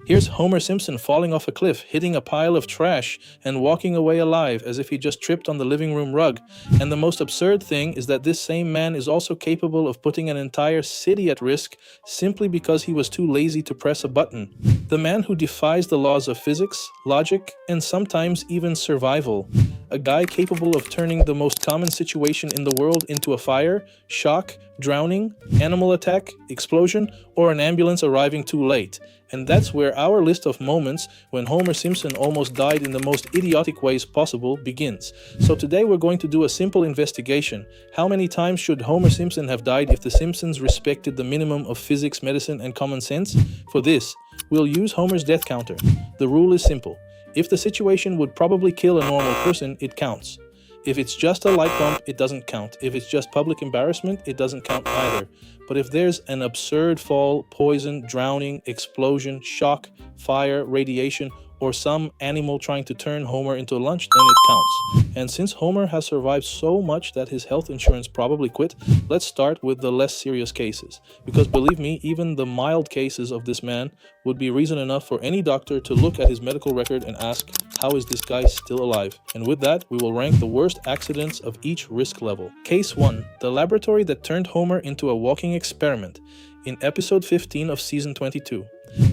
Here's Homer Simpson falling off a cliff, hitting a pile of trash, and walking away alive as if he just tripped on the living room rug. And the most absurd thing is that this same man is also capable of putting an entire city at risk simply because he was too lazy to press a button. The man who defies the laws of physics, logic, and sometimes even survival. A guy capable of turning the most common situation in the world into a fire, shock, drowning, animal attack, explosion, or an ambulance arriving too late. And that's where our list of moments when Homer Simpson almost died in the most idiotic ways possible begins. So today we're going to do a simple investigation. How many times should Homer Simpson have died if the Simpsons respected the minimum of physics, medicine, and common sense? For this, we'll use Homer's death counter. The rule is simple. If the situation would probably kill a normal person, it counts. If it's just a light bump, it doesn't count. If it's just public embarrassment, it doesn't count either. But if there's an absurd fall, poison, drowning, explosion, shock, fire, radiation, or some animal trying to turn Homer into lunch, then it counts. And since Homer has survived so much that his health insurance probably quit, let's start with the less serious cases. Because believe me, even the mild cases of this man would be reason enough for any doctor to look at his medical record and ask, how is this guy still alive? And with that, we will rank the worst accidents of each risk level. Case 1. The laboratory that turned Homer into a walking experiment. In episode 15 of season 22.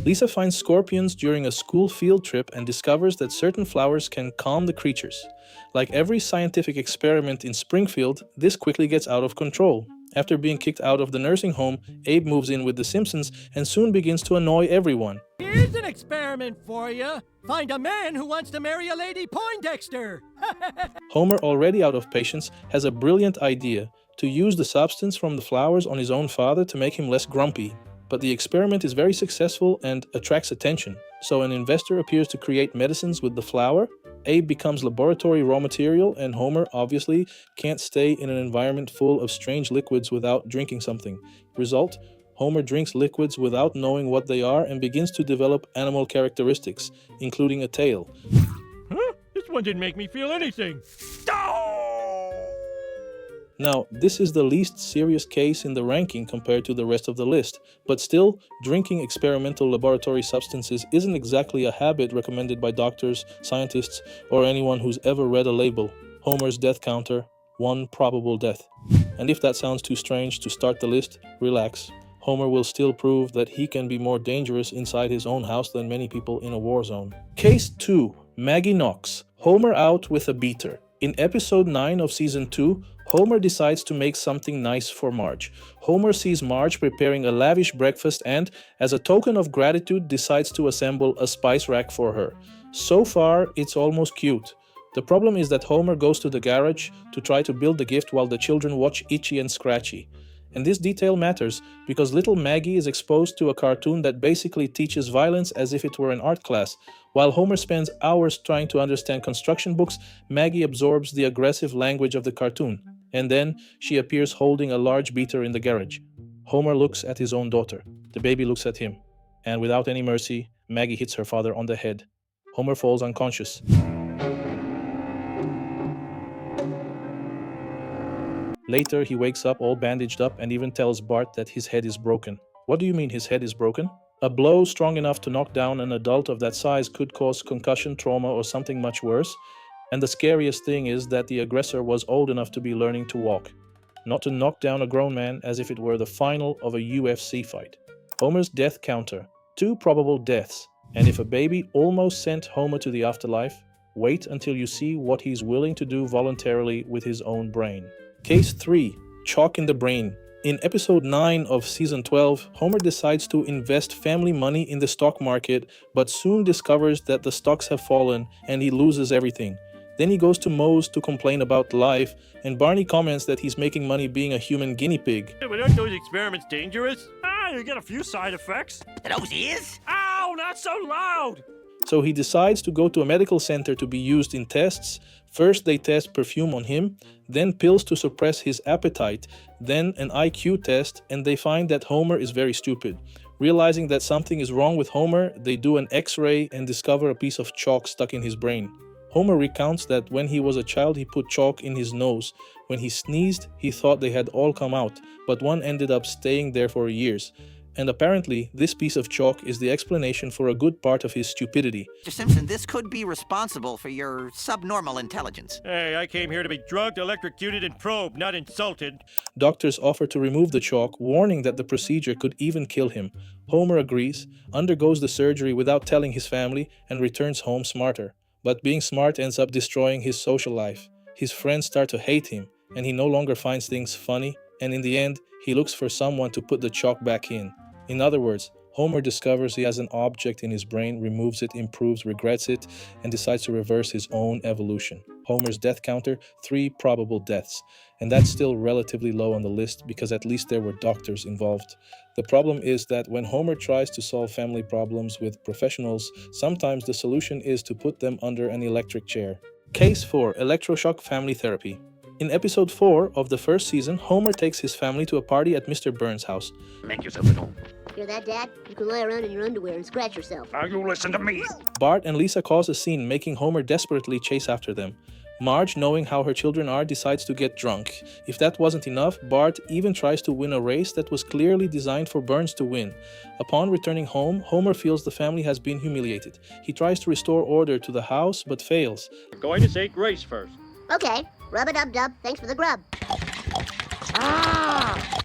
Lisa finds scorpions during a school field trip and discovers that certain flowers can calm the creatures. Like every scientific experiment in Springfield, this quickly gets out of control. After being kicked out of the nursing home, Abe moves in with the Simpsons and soon begins to annoy everyone. Here's an experiment for you. Find a man who wants to marry a Lady Poindexter. Homer, already out of patience, has a brilliant idea to use the substance from the flowers on his own father to make him less grumpy. But the experiment is very successful and attracts attention. So an investor appears to create medicines with the flower. Abe becomes laboratory raw material, and Homer obviously can't stay in an environment full of strange liquids without drinking something. Result: Homer drinks liquids without knowing what they are and begins to develop animal characteristics, including a tail. Huh? This one didn't make me feel anything. Now, this is the least serious case in the ranking compared to the rest of the list, but still, drinking experimental laboratory substances isn't exactly a habit recommended by doctors, scientists, or anyone who's ever read a label. Homer's death counter, 1 probable death. And if that sounds too strange to start the list, relax. Homer will still prove that he can be more dangerous inside his own house than many people in a war zone. Case 2. Maggie Knox. Homer out with a beater. In episode 9 of season 2, Homer decides to make something nice for Marge. Homer sees Marge preparing a lavish breakfast and, as a token of gratitude, decides to assemble a spice rack for her. So far, it's almost cute. The problem is that Homer goes to the garage to try to build the gift while the children watch Itchy and Scratchy. And this detail matters because little Maggie is exposed to a cartoon that basically teaches violence as if it were an art class. While Homer spends hours trying to understand construction books, Maggie absorbs the aggressive language of the cartoon. And then she appears holding a large beater in the garage. Homer looks at his own daughter. The baby looks at him. And without any mercy, Maggie hits her father on the head. Homer falls unconscious. Later, he wakes up all bandaged up and even tells Bart that his head is broken. What do you mean his head is broken? A blow strong enough to knock down an adult of that size could cause concussion, trauma, or something much worse. And the scariest thing is that the aggressor was old enough to be learning to walk, not to knock down a grown man as if it were the final of a UFC fight. Homer's death counter, 2 probable deaths. And if a baby almost sent Homer to the afterlife, wait until you see what he's willing to do voluntarily with his own brain. Case 3. Chalk in the brain. In episode 9 of season 12, Homer decides to invest family money in the stock market, but soon discovers that the stocks have fallen and he loses everything. Then he goes to Moe's to complain about life, and Barney comments that he's making money being a human guinea pig. Hey, but aren't those experiments dangerous? You get a few side effects. Those ears? Ow, not so loud! So he decides to go to a medical center to be used in tests. First they test perfume on him, then pills to suppress his appetite, then an IQ test, and they find that Homer is very stupid. Realizing that something is wrong with Homer, they do an X-ray and discover a piece of chalk stuck in his brain. Homer recounts that when he was a child he put chalk in his nose. When he sneezed, he thought they had all come out, but one ended up staying there for years. And apparently, this piece of chalk is the explanation for a good part of his stupidity. Mr. Simpson, this could be responsible for your subnormal intelligence. Hey, I came here to be drugged, electrocuted, and probed, not insulted. Doctors offer to remove the chalk, warning that the procedure could even kill him. Homer agrees, undergoes the surgery without telling his family, and returns home smarter. But being smart ends up destroying his social life. His friends start to hate him, and he no longer finds things funny, and in the end, he looks for someone to put the chalk back in. In other words, Homer discovers he has an object in his brain, removes it, improves, regrets it, and decides to reverse his own evolution. Homer's death counter, 3 probable deaths. And that's still relatively low on the list because at least there were doctors involved. The problem is that when Homer tries to solve family problems with professionals, sometimes the solution is to put them under an electric chair. Case 4. Electroshock Family Therapy. In episode 4 of the first season, Homer takes his family to a party at Mr. Burns' house. Make yourself at home. Hear that, Dad? You can lie around in your underwear and scratch yourself. Now you listen to me. Bart and Lisa cause a scene, making Homer desperately chase after them. Marge, knowing how her children are, decides to get drunk. If that wasn't enough, Bart even tries to win a race that was clearly designed for Burns to win. Upon returning home, Homer feels the family has been humiliated. He tries to restore order to the house, but fails. We're going to say grace first. Okay, rub-a-dub-dub, thanks for the grub.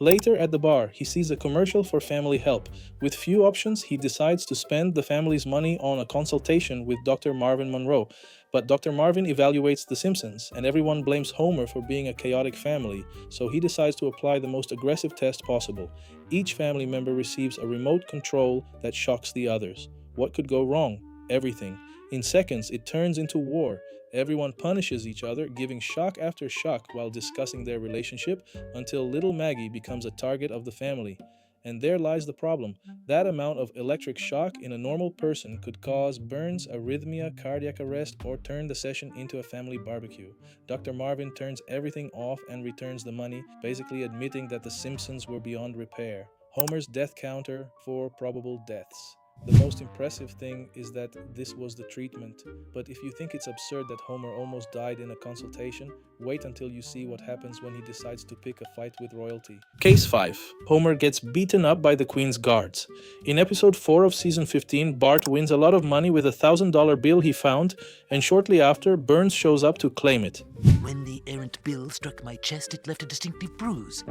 Later at the bar, he sees a commercial for family help. With few options, he decides to spend the family's money on a consultation with Dr. Marvin Monroe. But Dr. Marvin evaluates The Simpsons, and everyone blames Homer for being a chaotic family, so he decides to apply the most aggressive test possible. Each family member receives a remote control that shocks the others. What could go wrong? Everything. In seconds, it turns into war. Everyone punishes each other, giving shock after shock while discussing their relationship, until little Maggie becomes a target of the family. And there lies the problem. That amount of electric shock in a normal person could cause burns, arrhythmia, cardiac arrest, or turn the session into a family barbecue. Dr. Marvin turns everything off and returns the money, basically admitting that the Simpsons were beyond repair. Homer's death counter, 4 probable deaths. The most impressive thing is that this was the treatment, but if you think it's absurd that Homer almost died in a consultation, wait until you see what happens when he decides to pick a fight with royalty. Case 5. Homer gets beaten up by the Queen's guards. In episode 4 of season 15, Bart wins a lot of money with a $1,000 bill he found, and shortly after, Burns shows up to claim it. When the errant bill struck my chest, it left a distinctive bruise.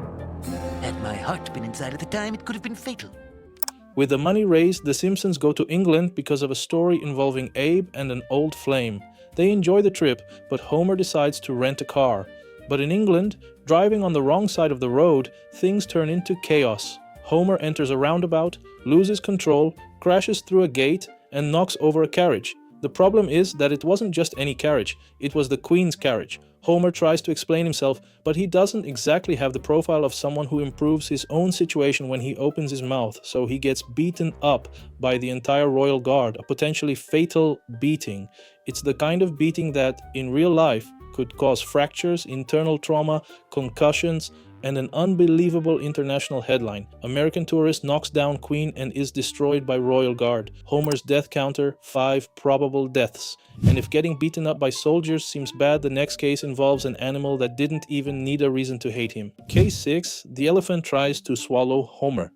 Had my heart been inside at the time, it could have been fatal. With the money raised, the Simpsons go to England because of a story involving Abe and an old flame. They enjoy the trip, but Homer decides to rent a car. But in England, driving on the wrong side of the road, things turn into chaos. Homer enters a roundabout, loses control, crashes through a gate, and knocks over a carriage. The problem is that it wasn't just any carriage, it was the Queen's carriage. Homer tries to explain himself, but he doesn't exactly have the profile of someone who improves his own situation when he opens his mouth, so he gets beaten up by the entire royal guard, a potentially fatal beating. It's the kind of beating that, in real life, could cause fractures, internal trauma, concussions, and an unbelievable international headline. American tourist knocks down Queen and is destroyed by royal guard. Homer's death counter, 5 probable deaths. And if getting beaten up by soldiers seems bad, the next case involves an animal that didn't even need a reason to hate him. Case 6. The elephant tries to swallow Homer.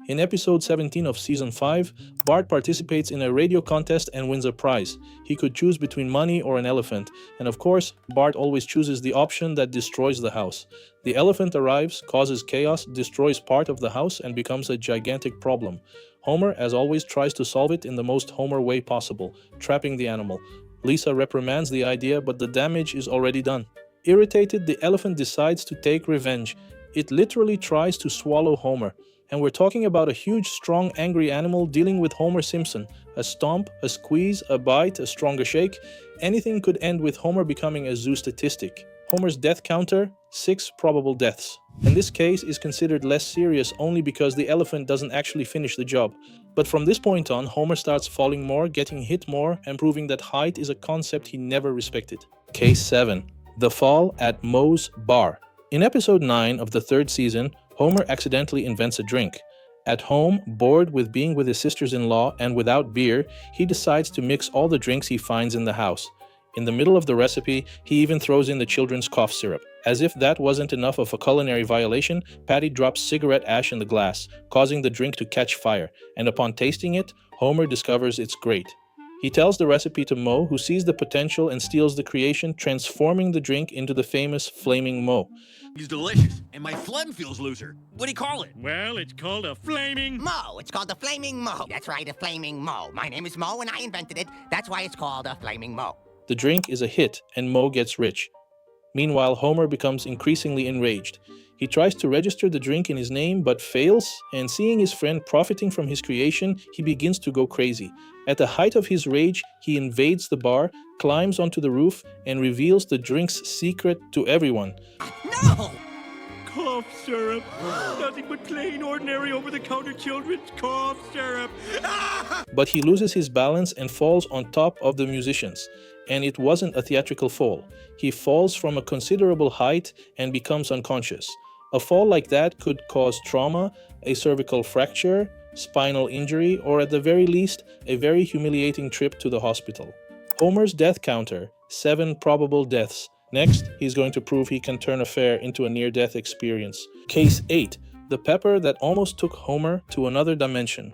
In episode 17 of season 5, Bart participates in a radio contest and wins a prize. He could choose between money or an elephant, and of course, Bart always chooses the option that destroys the house. The elephant arrives, causes chaos, destroys part of the house, and becomes a gigantic problem. Homer, as always, tries to solve it in the most Homer way possible, trapping the animal. Lisa reprimands the idea, but the damage is already done. Irritated, the elephant decides to take revenge. It literally tries to swallow Homer. And we're talking about a huge, strong, angry animal dealing with Homer Simpson. A stomp, a squeeze, a bite, a stronger shake. Anything could end with Homer becoming a zoo statistic. Homer's death counter, 6 probable deaths. And this case is considered less serious only because the elephant doesn't actually finish the job. But from this point on, Homer starts falling more, getting hit more, and proving that height is a concept he never respected. Case 7. The Fall at Moe's Bar. In episode 9 of the 3rd season, Homer accidentally invents a drink. At home, bored with being with his sisters-in-law and without beer, he decides to mix all the drinks he finds in the house. In the middle of the recipe, he even throws in the children's cough syrup. As if that wasn't enough of a culinary violation, Patty drops cigarette ash in the glass, causing the drink to catch fire, and upon tasting it, Homer discovers it's great. He tells the recipe to Moe, who sees the potential and steals the creation, transforming the drink into the famous Flaming Moe. He's delicious, and my phlegm feels looser. What do you call it? Well, it's called a flaming... Mo. It's called the Flaming Mo. That's right, a Flaming Mo. My name is Mo, and I invented it. That's why it's called a Flaming Mo. The drink is a hit, and Moe gets rich. Meanwhile, Homer becomes increasingly enraged. He tries to register the drink in his name, but fails, and seeing his friend profiting from his creation, he begins to go crazy. At the height of his rage, he invades the bar, climbs onto the roof, and reveals the drink's secret to everyone. No! Cough syrup. Nothing but plain, ordinary, over-the-counter children's cough syrup. But he loses his balance and falls on top of the musicians. And it wasn't a theatrical fall. He falls from a considerable height and becomes unconscious. A fall like that could cause trauma, a cervical fracture, spinal injury, or at the very least, a very humiliating trip to the hospital. Homer's death counter, 7 probable deaths. Next, he's going to prove he can turn a fair into a near-death experience. Case 8. The pepper that almost took Homer to another dimension.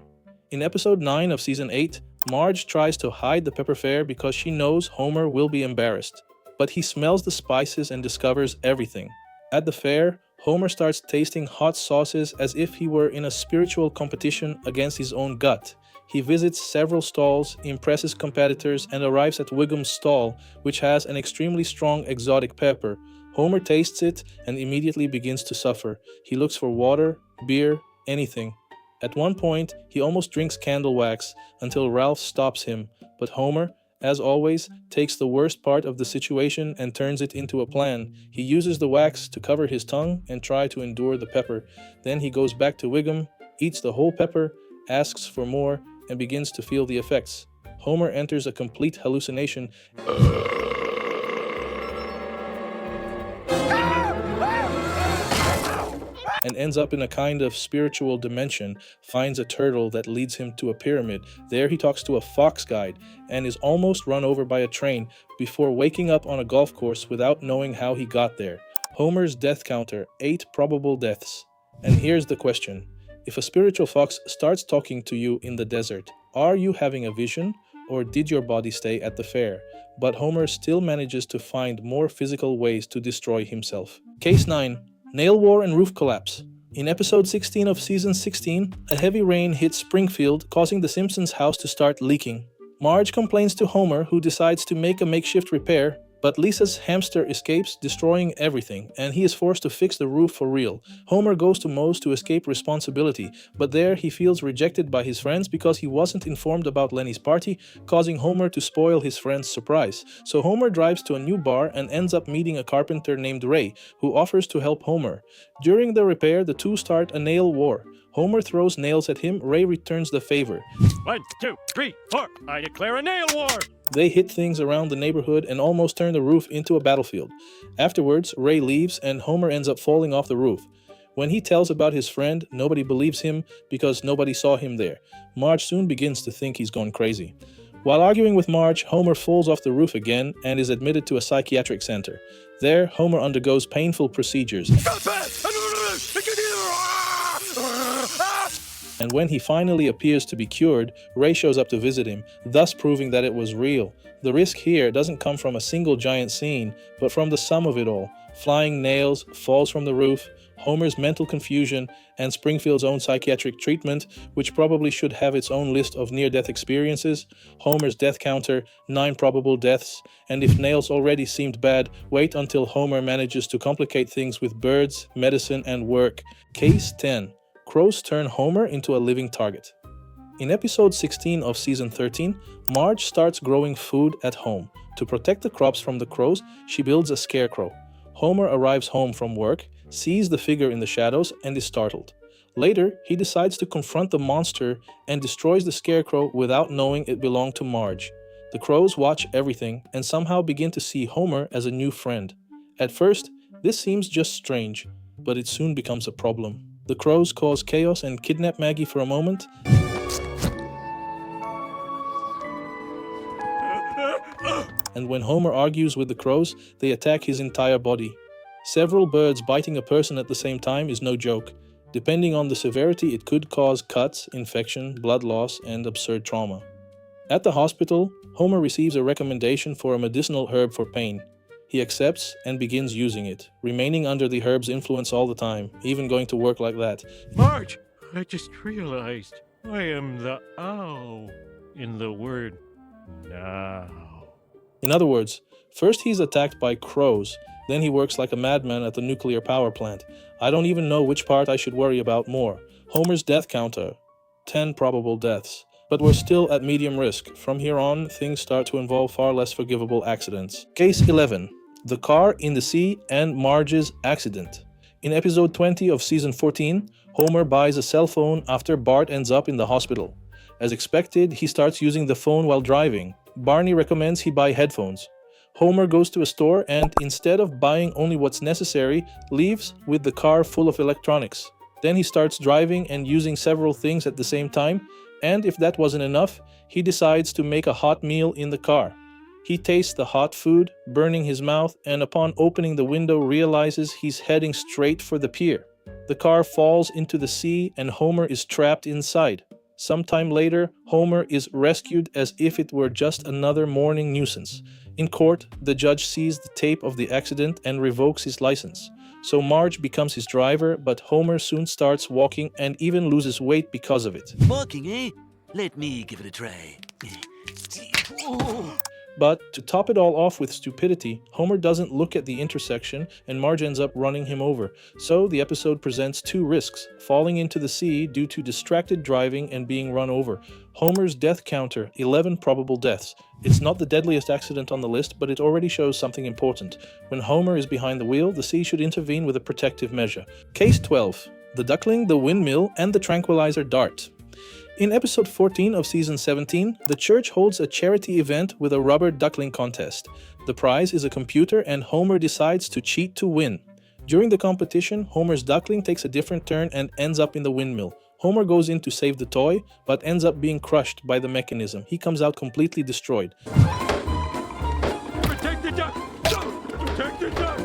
In episode 9 of season 8, Marge tries to hide the pepper fair because she knows Homer will be embarrassed. But he smells the spices and discovers everything. At the fair, Homer starts tasting hot sauces as if he were in a spiritual competition against his own gut. He visits several stalls, impresses competitors, and arrives at Wiggum's stall, which has an extremely strong exotic pepper. Homer tastes it and immediately begins to suffer. He looks for water, beer, anything. At one point, he almost drinks candle wax until Ralph stops him, but Homer, as always, takes the worst part of the situation and turns it into a plan. He uses the wax to cover his tongue and try to endure the pepper. Then he goes back to Wiggum, eats the whole pepper, asks for more, and begins to feel the effects. Homer enters a complete hallucination and ends up in a kind of spiritual dimension, finds a turtle that leads him to a pyramid. There he talks to a fox guide and is almost run over by a train before waking up on a golf course without knowing how he got there. Homer's death counter, 8 probable deaths. And here's the question. If a spiritual fox starts talking to you in the desert, are you having a vision, or did your body stay at the fair? But Homer still manages to find more physical ways to destroy himself. Case 9. Nail War and Roof Collapse. In episode 16 of season 16, a heavy rain hits Springfield, causing the Simpsons' house to start leaking. Marge complains to Homer, who decides to make a makeshift repair, but Lisa's hamster escapes, destroying everything, and he is forced to fix the roof for real. Homer goes to Moe's to escape responsibility, but there he feels rejected by his friends because he wasn't informed about Lenny's party, causing Homer to spoil his friend's surprise. So Homer drives to a new bar and ends up meeting a carpenter named Ray, who offers to help Homer. During the repair, the two start a nail war. Homer throws nails at him, Ray returns the favor. 1, 2, 3, 4. I declare a nail war. They hit things around the neighborhood and almost turn the roof into a battlefield. Afterwards, Ray leaves and Homer ends up falling off the roof. When he tells about his friend, nobody believes him because nobody saw him there. Marge soon begins to think he's gone crazy. While arguing with Marge, Homer falls off the roof again and is admitted to a psychiatric center. There, Homer undergoes painful procedures. And when he finally appears to be cured, Ray shows up to visit him, thus proving that it was real. The risk here doesn't come from a single giant scene, but from the sum of it all. Flying nails, falls from the roof, Homer's mental confusion, and Springfield's own psychiatric treatment, which probably should have its own list of near-death experiences, Homer's death counter, 9 probable deaths, and if nails already seemed bad, wait until Homer manages to complicate things with birds, medicine, and work. Case 10. Crows turn Homer into a living target. In episode 16 of season 13, Marge starts growing food at home. To protect the crops from the crows, she builds a scarecrow. Homer arrives home from work, sees the figure in the shadows, and is startled. Later, he decides to confront the monster and destroys the scarecrow without knowing it belonged to Marge. The crows watch everything and somehow begin to see Homer as a new friend. At first, this seems just strange, but it soon becomes a problem. The crows cause chaos and kidnap Maggie for a moment. and when Homer argues with the crows, they attack his entire body. Several birds biting a person at the same time is no joke. Depending on the severity, it could cause cuts, infection, blood loss, and absurd trauma. At the hospital, Homer receives a recommendation for a medicinal herb for pain. He accepts and begins using it, remaining under the herb's influence all the time, even going to work like that. Marge, I just realized I am the ow in the word now. In other words, first he's attacked by crows, then he works like a madman at the nuclear power plant. I don't even know which part I should worry about more. Homer's death counter, 10 probable deaths. But we're still at medium risk. From here on, things start to involve far less forgivable accidents. Case 11. The car in the sea and Marge's accident. In episode 20 of season 14, Homer buys a cell phone after Bart ends up in the hospital. As expected, he starts using the phone while driving. Barney recommends he buy headphones. Homer goes to a store and, instead of buying only what's necessary, leaves with the car full of electronics. Then he starts driving and using several things at the same time, and if that wasn't enough, he decides to make a hot meal in the car. He tastes the hot food, burning his mouth, and upon opening the window realizes he's heading straight for the pier. The car falls into the sea and Homer is trapped inside. Sometime later, Homer is rescued as if it were just another morning nuisance. In court, the judge sees the tape of the accident and revokes his license. So Marge becomes his driver, but Homer soon starts walking and even loses weight because of it. Walking, eh? Let me give it a try. But to top it all off with stupidity, Homer doesn't look at the intersection and Marge ends up running him over. So the episode presents two risks: falling into the sea due to distracted driving and being run over. Homer's death counter, 11 probable deaths. It's not the deadliest accident on the list, but it already shows something important. When Homer is behind the wheel, the sea should intervene with a protective measure. Case 12. The duckling, the windmill, and the tranquilizer dart. In episode 14 of season 17, the church holds a charity event with a rubber duckling contest. The prize is a computer and Homer decides to cheat to win. During the competition, Homer's duckling takes a different turn and ends up in the windmill. Homer goes in to save the toy, but ends up being crushed by the mechanism. He comes out completely destroyed. Protect the duck! Protect the duck!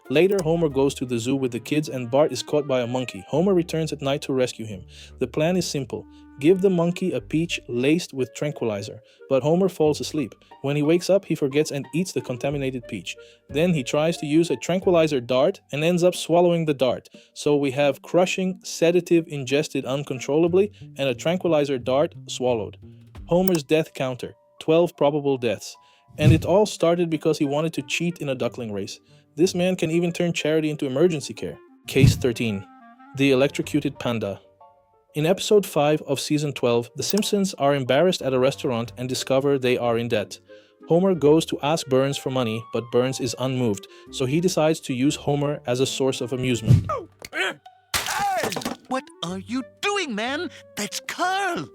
Later, Homer goes to the zoo with the kids and Bart is caught by a monkey. Homer returns at night to rescue him. The plan is simple. Give the monkey a peach laced with tranquilizer. But Homer falls asleep. When he wakes up, he forgets and eats the contaminated peach. Then he tries to use a tranquilizer dart and ends up swallowing the dart. So we have crushing sedative ingested uncontrollably and a tranquilizer dart swallowed. Homer's death counter, 12 probable deaths. And it all started because he wanted to cheat in a duckling race. This man can even turn charity into emergency care. Case 13. The electrocuted panda. In episode 5 of season 12, the Simpsons are embarrassed at a restaurant and discover they are in debt. Homer goes to ask Burns for money, but Burns is unmoved, so he decides to use Homer as a source of amusement. What are you doing, man? That's Carl!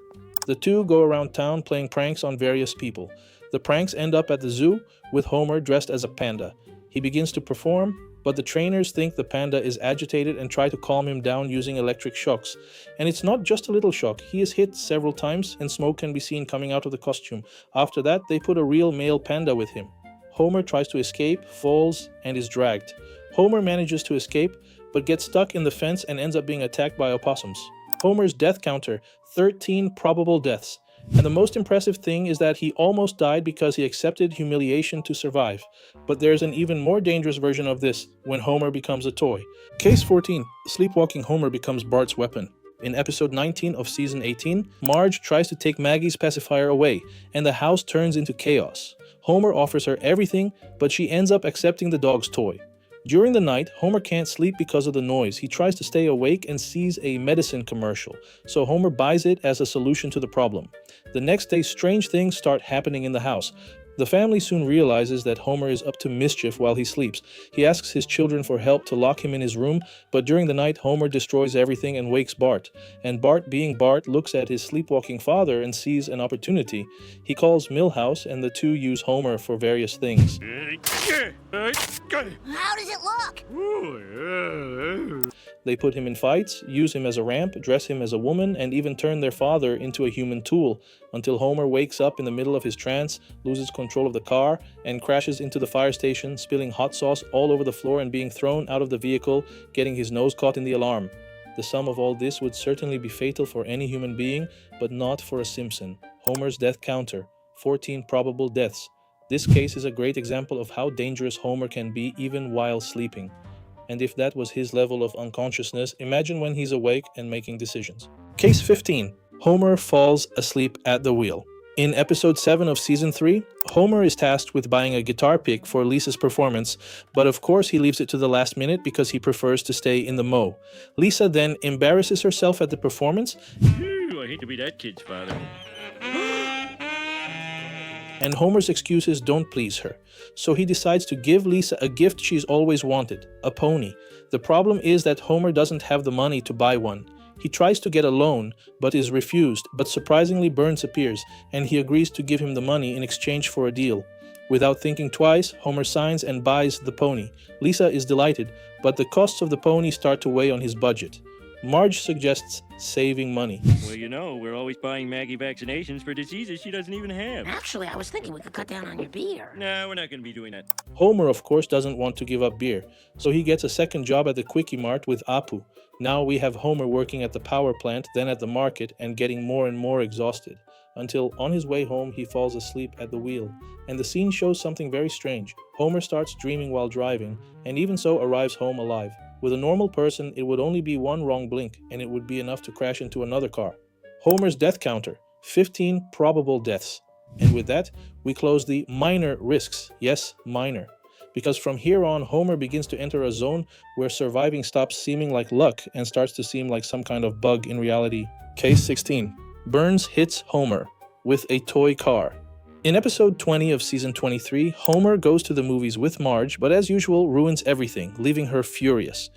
The two go around town playing pranks on various people. The pranks end up at the zoo with Homer dressed as a panda. He begins to perform, but the trainers think the panda is agitated and try to calm him down using electric shocks. And it's not just a little shock. He is hit several times and smoke can be seen coming out of the costume. After that, they put a real male panda with him. Homer tries to escape, falls, and is dragged. Homer manages to escape, but gets stuck in the fence and ends up being attacked by opossums. Homer's death counter, 13 probable deaths. And the most impressive thing is that he almost died because he accepted humiliation to survive. But there's an even more dangerous version of this, when Homer becomes a toy. Case 14. Sleepwalking Homer becomes Bart's weapon. In episode 19 of season 18, Marge tries to take Maggie's pacifier away, and the house turns into chaos. Homer offers her everything, but she ends up accepting the dog's toy. During the night, Homer can't sleep because of the noise. He tries to stay awake and sees a medicine commercial, so Homer buys it as a solution to the problem. The next day, strange things start happening in the house. The family soon realizes that Homer is up to mischief while he sleeps. He asks his children for help to lock him in his room, but during the night, Homer destroys everything and wakes Bart. And Bart, being Bart, looks at his sleepwalking father and sees an opportunity. He calls Milhouse, and the two use Homer for various things. How does it look? They put him in fights, use him as a ramp, dress him as a woman, and even turn their father into a human tool, until Homer wakes up in the middle of his trance, loses control control of the car and crashes into the fire station, spilling hot sauce all over the floor and being thrown out of the vehicle, getting his nose caught in the alarm. The sum of all this would certainly be fatal for any human being, but not for a Simpson. Homer's death counter, 14 probable deaths. This case is a great example of how dangerous Homer can be even while sleeping. And if that was his level of unconsciousness, imagine when he's awake and making decisions. Case 15. Homer falls asleep at the wheel. In episode 7 of season 3, Homer is tasked with buying a guitar pick for Lisa's performance, but of course he leaves it to the last minute because he prefers to stay in the mow. Lisa then embarrasses herself at the performance. Phew, I hate to be that kid's father. And Homer's excuses don't please her. So he decides to give Lisa a gift she's always wanted, a pony. The problem is that Homer doesn't have the money to buy one. He tries to get a loan, but is refused, but surprisingly Burns appears, and he agrees to give him the money in exchange for a deal. Without thinking twice, Homer signs and buys the pony. Lisa is delighted, but the costs of the pony start to weigh on his budget. Marge suggests saving money. Well, you know, we're always buying Maggie vaccinations for diseases she doesn't even have. Actually, I was thinking we could cut down on your beer. No, we're not going to be doing that. Homer, of course, doesn't want to give up beer, so he gets a second job at the Quickie Mart with Apu. Now we have Homer working at the power plant, then at the market, and getting more and more exhausted, until on his way home he falls asleep at the wheel. And the scene shows something very strange. Homer starts dreaming while driving, and even so arrives home alive. With a normal person, it would only be one wrong blink, and it would be enough to crash into another car. Homer's death counter, 15 probable deaths. And with that, we close the minor risks. Yes, minor. Because from here on, Homer begins to enter a zone where surviving stops seeming like luck and starts to seem like some kind of bug in reality. Case 16. Burns hits Homer with a toy car. In episode 20 of season 23, Homer goes to the movies with Marge, but as usual ruins everything, leaving her furious.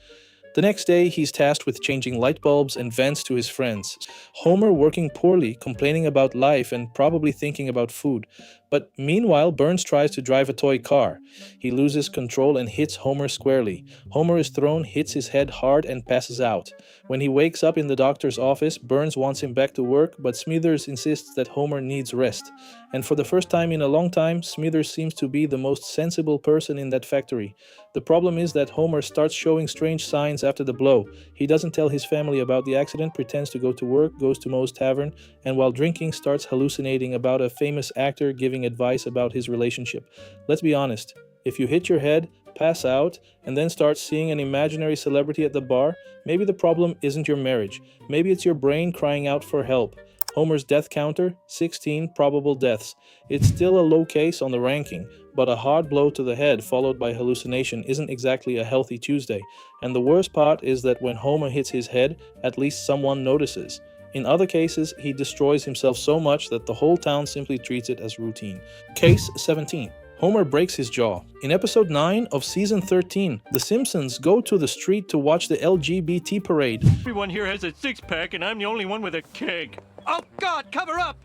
The next day, he's tasked with changing light bulbs and vents to his friends. Homer working poorly, complaining about life and probably thinking about food. But meanwhile, Burns tries to drive a toy car. He loses control and hits Homer squarely. Homer is thrown, hits his head hard and passes out. When he wakes up in the doctor's office, Burns wants him back to work, but Smithers insists that Homer needs rest. And for the first time in a long time, Smithers seems to be the most sensible person in that factory. The problem is that Homer starts showing strange signs after the blow. He doesn't tell his family about the accident, pretends to go to work, goes to Moe's Tavern, and while drinking starts hallucinating about a famous actor giving advice about his relationship. Let's be honest, if you hit your head, pass out, and then start seeing an imaginary celebrity at the bar, maybe the problem isn't your marriage. Maybe it's your brain crying out for help. Homer's death counter, 16 probable deaths. It's still a low case on the ranking, but a hard blow to the head followed by hallucination isn't exactly a healthy Tuesday. And the worst part is that when Homer hits his head, at least someone notices. In other cases, he destroys himself so much that the whole town simply treats it as routine. Case 17. Homer breaks his jaw. In episode 9 of season 13, the Simpsons go to the street to watch the LGBT parade. Everyone here has a six-pack, and I'm the only one with a keg. Oh, God, cover up!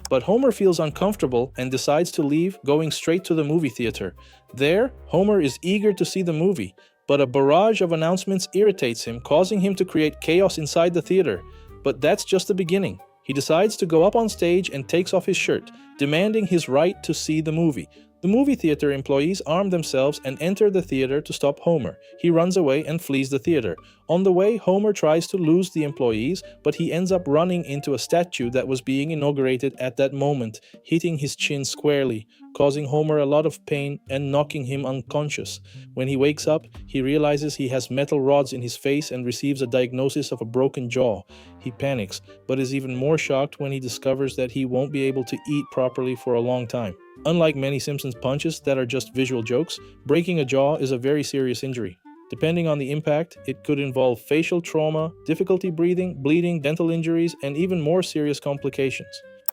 But Homer feels uncomfortable and decides to leave, going straight to the movie theater. There, Homer is eager to see the movie, but a barrage of announcements irritates him, causing him to create chaos inside the theater. But that's just the beginning. He decides to go up on stage and takes off his shirt, demanding his right to see the movie. The movie theater employees arm themselves and enter the theater to stop Homer. He runs away and flees the theater. On the way, Homer tries to lose the employees, but he ends up running into a statue that was being inaugurated at that moment, hitting his chin squarely, causing Homer a lot of pain and knocking him unconscious. When he wakes up, he realizes he has metal rods in his face and receives a diagnosis of a broken jaw. He panics, but is even more shocked when he discovers that he won't be able to eat properly for a long time. Unlike many Simpsons punches that are just visual jokes, breaking a jaw is a very serious injury. Depending on the impact, it could involve facial trauma, difficulty breathing, bleeding, dental injuries, and even more serious complications.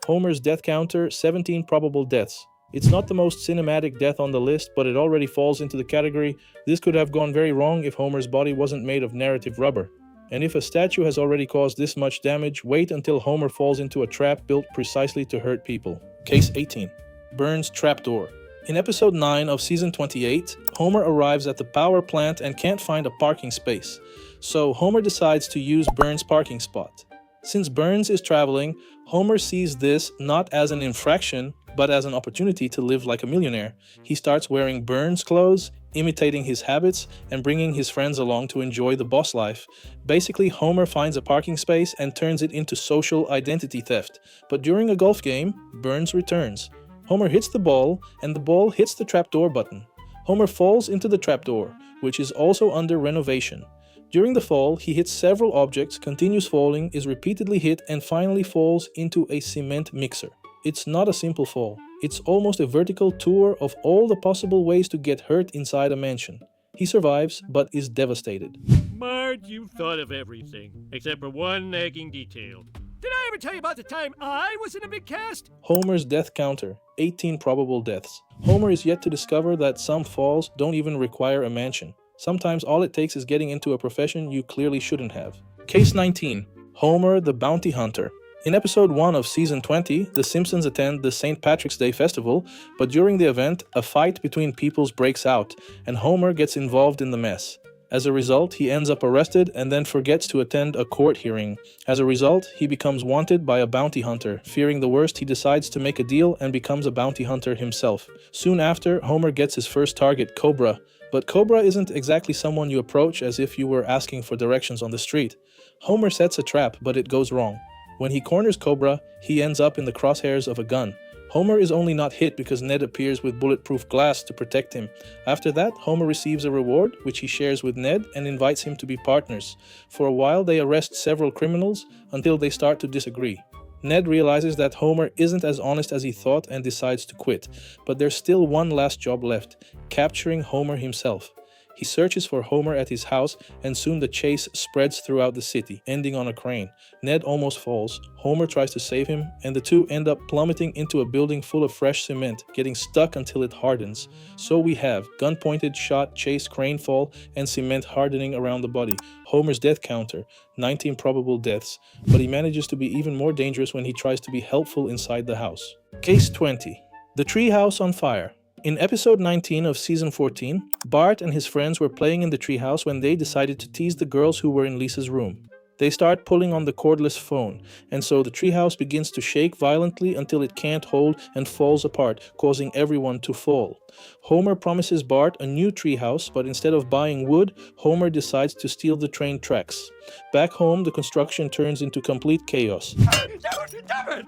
Homer's death counter, 17 probable deaths. It's not the most cinematic death on the list, but it already falls into the category, this could have gone very wrong if Homer's body wasn't made of narrative rubber. And if a statue has already caused this much damage, wait until Homer falls into a trap built precisely to hurt people. Case 18. Burns' trapdoor. In episode 9 of season 28, Homer arrives at the power plant and can't find a parking space. So Homer decides to use Burns' parking spot. Since Burns is traveling, Homer sees this not as an infraction, but as an opportunity to live like a millionaire. He starts wearing Burns clothes, imitating his habits, and bringing his friends along to enjoy the boss life. Basically, Homer finds a parking space and turns it into social identity theft. But during a golf game, Burns returns. Homer hits the ball, and the ball hits the trapdoor button. Homer falls into the trapdoor, which is also under renovation. During the fall, he hits several objects, continues falling, is repeatedly hit, and finally falls into a cement mixer. It's not a simple fall. It's almost a vertical tour of all the possible ways to get hurt inside a mansion. He survives, but is devastated. Marge, you've thought of everything, except for one nagging detail. Did I ever tell you about the time I was in a big cast? Homer's death counter, 18 probable deaths. Homer is yet to discover that some falls don't even require a mansion. Sometimes all it takes is getting into a profession you clearly shouldn't have. Case 19. Homer the Bounty Hunter. In episode 1 of season 20, the Simpsons attend the St. Patrick's Day festival, but during the event, a fight between peoples breaks out, and Homer gets involved in the mess. As a result, he ends up arrested and then forgets to attend a court hearing. As a result, he becomes wanted by a bounty hunter. Fearing the worst, he decides to make a deal and becomes a bounty hunter himself. Soon after, Homer gets his first target, Cobra. But Cobra isn't exactly someone you approach as if you were asking for directions on the street. Homer sets a trap, but it goes wrong. When he corners Cobra, he ends up in the crosshairs of a gun. Homer is only not hit because Ned appears with bulletproof glass to protect him. After that, Homer receives a reward, which he shares with Ned and invites him to be partners. For a while, they arrest several criminals until they start to disagree. Ned realizes that Homer isn't as honest as he thought and decides to quit. But there's still one last job left, capturing Homer himself. He searches for Homer at his house, and soon the chase spreads throughout the city, ending on a crane. Ned almost falls, Homer tries to save him, and the two end up plummeting into a building full of fresh cement, getting stuck until it hardens. So we have gun-pointed shot, chase, crane fall, and cement hardening around the body. Homer's death counter, 19 probable deaths, but he manages to be even more dangerous when he tries to be helpful inside the house. Case 20. The treehouse on fire. In episode 19 of season 14, Bart and his friends were playing in the treehouse when they decided to tease the girls who were in Lisa's room. They start pulling on the cordless phone, and so the treehouse begins to shake violently until it can't hold and falls apart, causing everyone to fall. Homer promises Bart a new treehouse, but instead of buying wood, Homer decides to steal the train tracks. Back home, the construction turns into complete chaos. Damn it!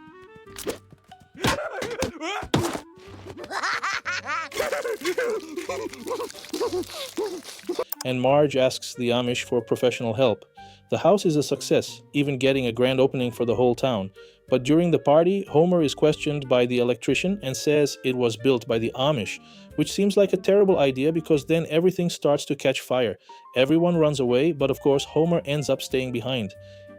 And Marge asks the Amish for professional help. The house is a success, even getting a grand opening for the whole town. But during the party, Homer is questioned by the electrician and says it was built by the Amish, which seems like a terrible idea because then everything starts to catch fire. Everyone runs away, but of course Homer ends up staying behind.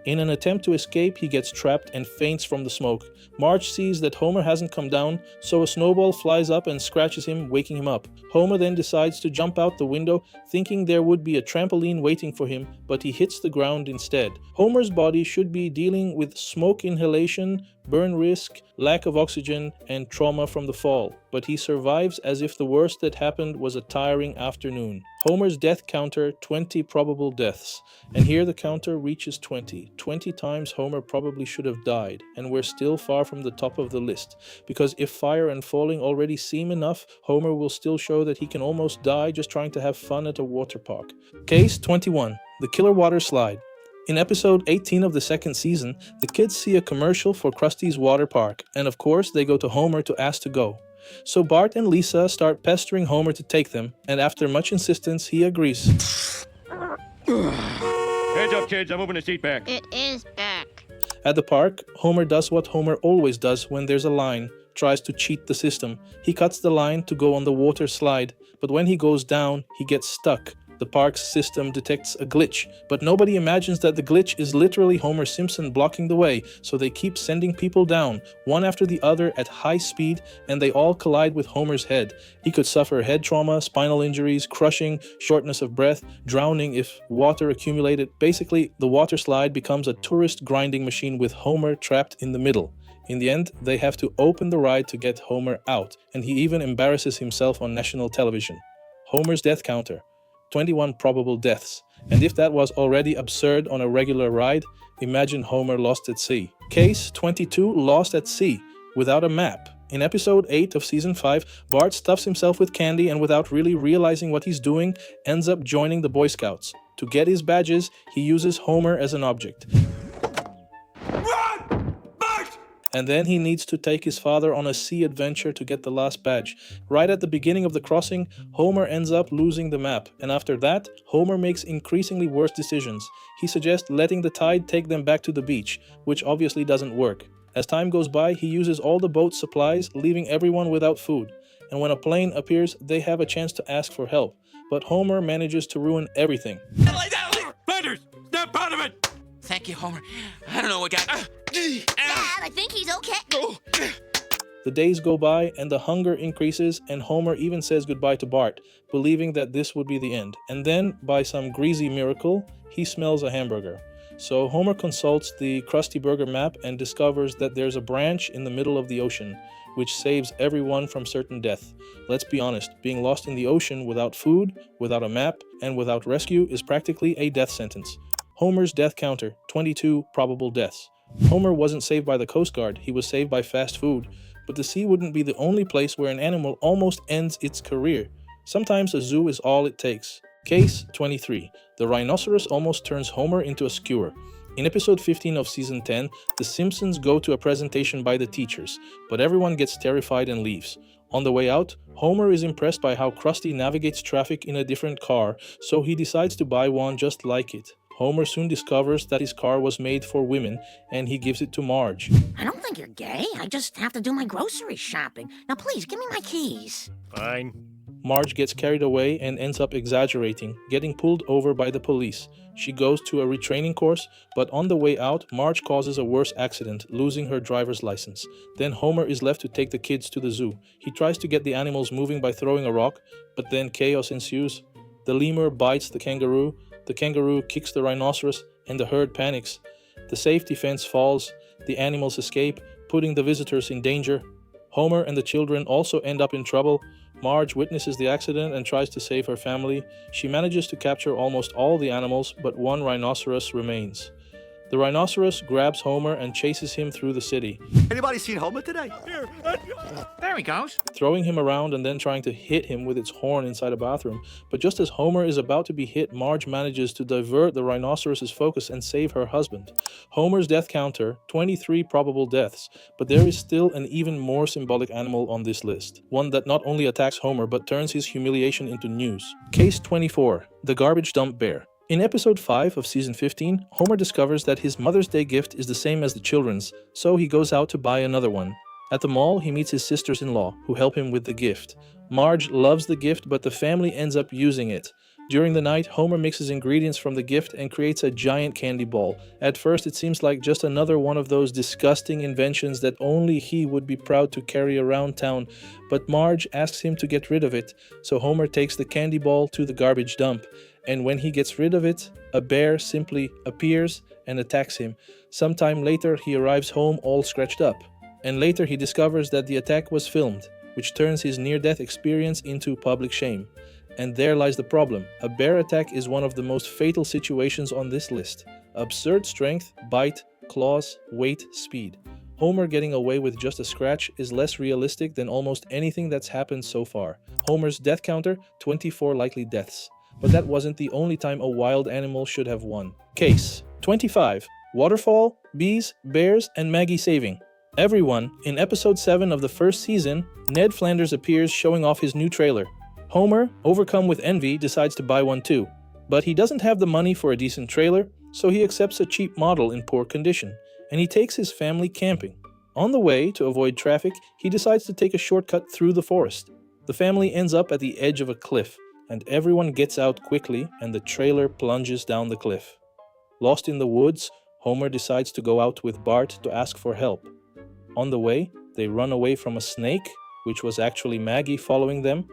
In an attempt to escape, he gets trapped and faints from the smoke. Marge sees that Homer hasn't come down, so a snowball flies up and scratches him, waking him up. Homer then decides to jump out the window, thinking there would be a trampoline waiting for him, but he hits the ground instead. Homer's body should be dealing with smoke inhalation, burn risk, lack of oxygen, and trauma from the fall, but he survives as if the worst that happened was a tiring afternoon. Homer's death counter, 20 probable deaths. And here the counter reaches 20. 20 times Homer probably should have died, and we're still far from the top of the list. Because if fire and falling already seem enough, Homer will still show that he can almost die just trying to have fun at a water park. Case 21. The Killer Water Slide. In episode 18 of the second season, the kids see a commercial for Krusty's Water Park, and of course they go to Homer to ask to go. So Bart and Lisa start pestering Homer to take them, and after much insistence, he agrees. Hands up, kids. I'm moving the seat back. It is back. At the park, Homer does what Homer always does when there's a line, tries to cheat the system. He cuts the line to go on the water slide, but when he goes down, he gets stuck. The park's system detects a glitch, but nobody imagines that the glitch is literally Homer Simpson blocking the way, so they keep sending people down, one after the other at high speed, and they all collide with Homer's head. He could suffer head trauma, spinal injuries, crushing, shortness of breath, drowning if water accumulated. Basically, the water slide becomes a tourist grinding machine with Homer trapped in the middle. In the end, they have to open the ride to get Homer out, and he even embarrasses himself on national television. Homer's death counter. 21 probable deaths. And if that was already absurd on a regular ride, imagine Homer lost at sea. Case 22, lost at sea, without a map. In episode 8 of season 5, Bart stuffs himself with candy and without really realizing what he's doing, ends up joining the Boy Scouts. To get his badges, he uses Homer as an object. And then he needs to take his father on a sea adventure to get the last badge. Right at the beginning of the crossing, Homer ends up losing the map, and after that, Homer makes increasingly worse decisions. He suggests letting the tide take them back to the beach, which obviously doesn't work. As time goes by, he uses all the boat's supplies, leaving everyone without food. And when a plane appears, they have a chance to ask for help. But Homer manages to ruin everything. Flanders, snap out of it! Thank you, Homer. I don't know what got... Dad, I think he's okay. The days go by and the hunger increases, and Homer even says goodbye to Bart, believing that this would be the end. And then, by some greasy miracle, he smells a hamburger. So Homer consults the Krusty Burger map and discovers that there's a branch in the middle of the ocean, which saves everyone from certain death. Let's be honest, being lost in the ocean without food, without a map, and without rescue is practically a death sentence. Homer's death counter, 22 probable deaths. Homer wasn't saved by the Coast Guard, he was saved by fast food. But the sea wouldn't be the only place where an animal almost ends its career. Sometimes a zoo is all it takes. Case 23. The rhinoceros almost turns Homer into a skewer. In episode 15 of season 10, the Simpsons go to a presentation by the teachers, but everyone gets terrified and leaves. On the way out, Homer is impressed by how Krusty navigates traffic in a different car, so he decides to buy one just like it. Homer soon discovers that his car was made for women, and he gives it to Marge. I don't think you're gay. I just have to do my grocery shopping. Now, please, give me my keys. Fine. Marge gets carried away and ends up exaggerating, getting pulled over by the police. She goes to a retraining course, but on the way out, Marge causes a worse accident, losing her driver's license. Then Homer is left to take the kids to the zoo. He tries to get the animals moving by throwing a rock, but then chaos ensues. The lemur bites the kangaroo kicks the rhinoceros, and the herd panics. The safety fence falls, the animals escape, putting the visitors in danger. Homer and the children also end up in trouble. Marge witnesses the accident and tries to save her family. She manages to capture almost all the animals, but one rhinoceros remains. The rhinoceros grabs Homer and chases him through the city, Anybody seen Homer today? There he goes. throwing him around and then trying to hit him with its horn inside a bathroom. But just as Homer is about to be hit, Marge manages to divert the rhinoceros's focus and save her husband. Homer's death counter, 23 probable deaths, but there is still an even more symbolic animal on this list. One that not only attacks Homer, but turns his humiliation into news. Case 24. The Garbage Dump Bear. In episode 5 of season 15, Homer discovers that his Mother's Day gift is the same as the children's, so he goes out to buy another one. At the mall, he meets his sisters-in-law, who help him with the gift. Marge loves the gift, but the family ends up using it. During the night, Homer mixes ingredients from the gift and creates a giant candy ball. At first, it seems like just another one of those disgusting inventions that only he would be proud to carry around town, but Marge asks him to get rid of it, so Homer takes the candy ball to the garbage dump. And when he gets rid of it, a bear simply appears and attacks him. Sometime later, he arrives home all scratched up. And later he discovers that the attack was filmed, which turns his near-death experience into public shame. And there lies the problem. A bear attack is one of the most fatal situations on this list. Absurd strength, bite, claws, weight, speed. Homer getting away with just a scratch is less realistic than almost anything that's happened so far. Homer's death counter, 24 likely deaths. But that wasn't the only time a wild animal should have won. Case 25. Waterfall, bees, bears, and Maggie saving. Everyone, in episode 7 of the first season, Ned Flanders appears showing off his new trailer. Homer, overcome with envy, decides to buy one too. But he doesn't have the money for a decent trailer, so he accepts a cheap model in poor condition, and he takes his family camping. On the way, to avoid traffic, he decides to take a shortcut through the forest. The family ends up at the edge of a cliff, and everyone gets out quickly, and the trailer plunges down the cliff. Lost in the woods, Homer decides to go out with Bart to ask for help. On the way, they run away from a snake, which was actually Maggie following them.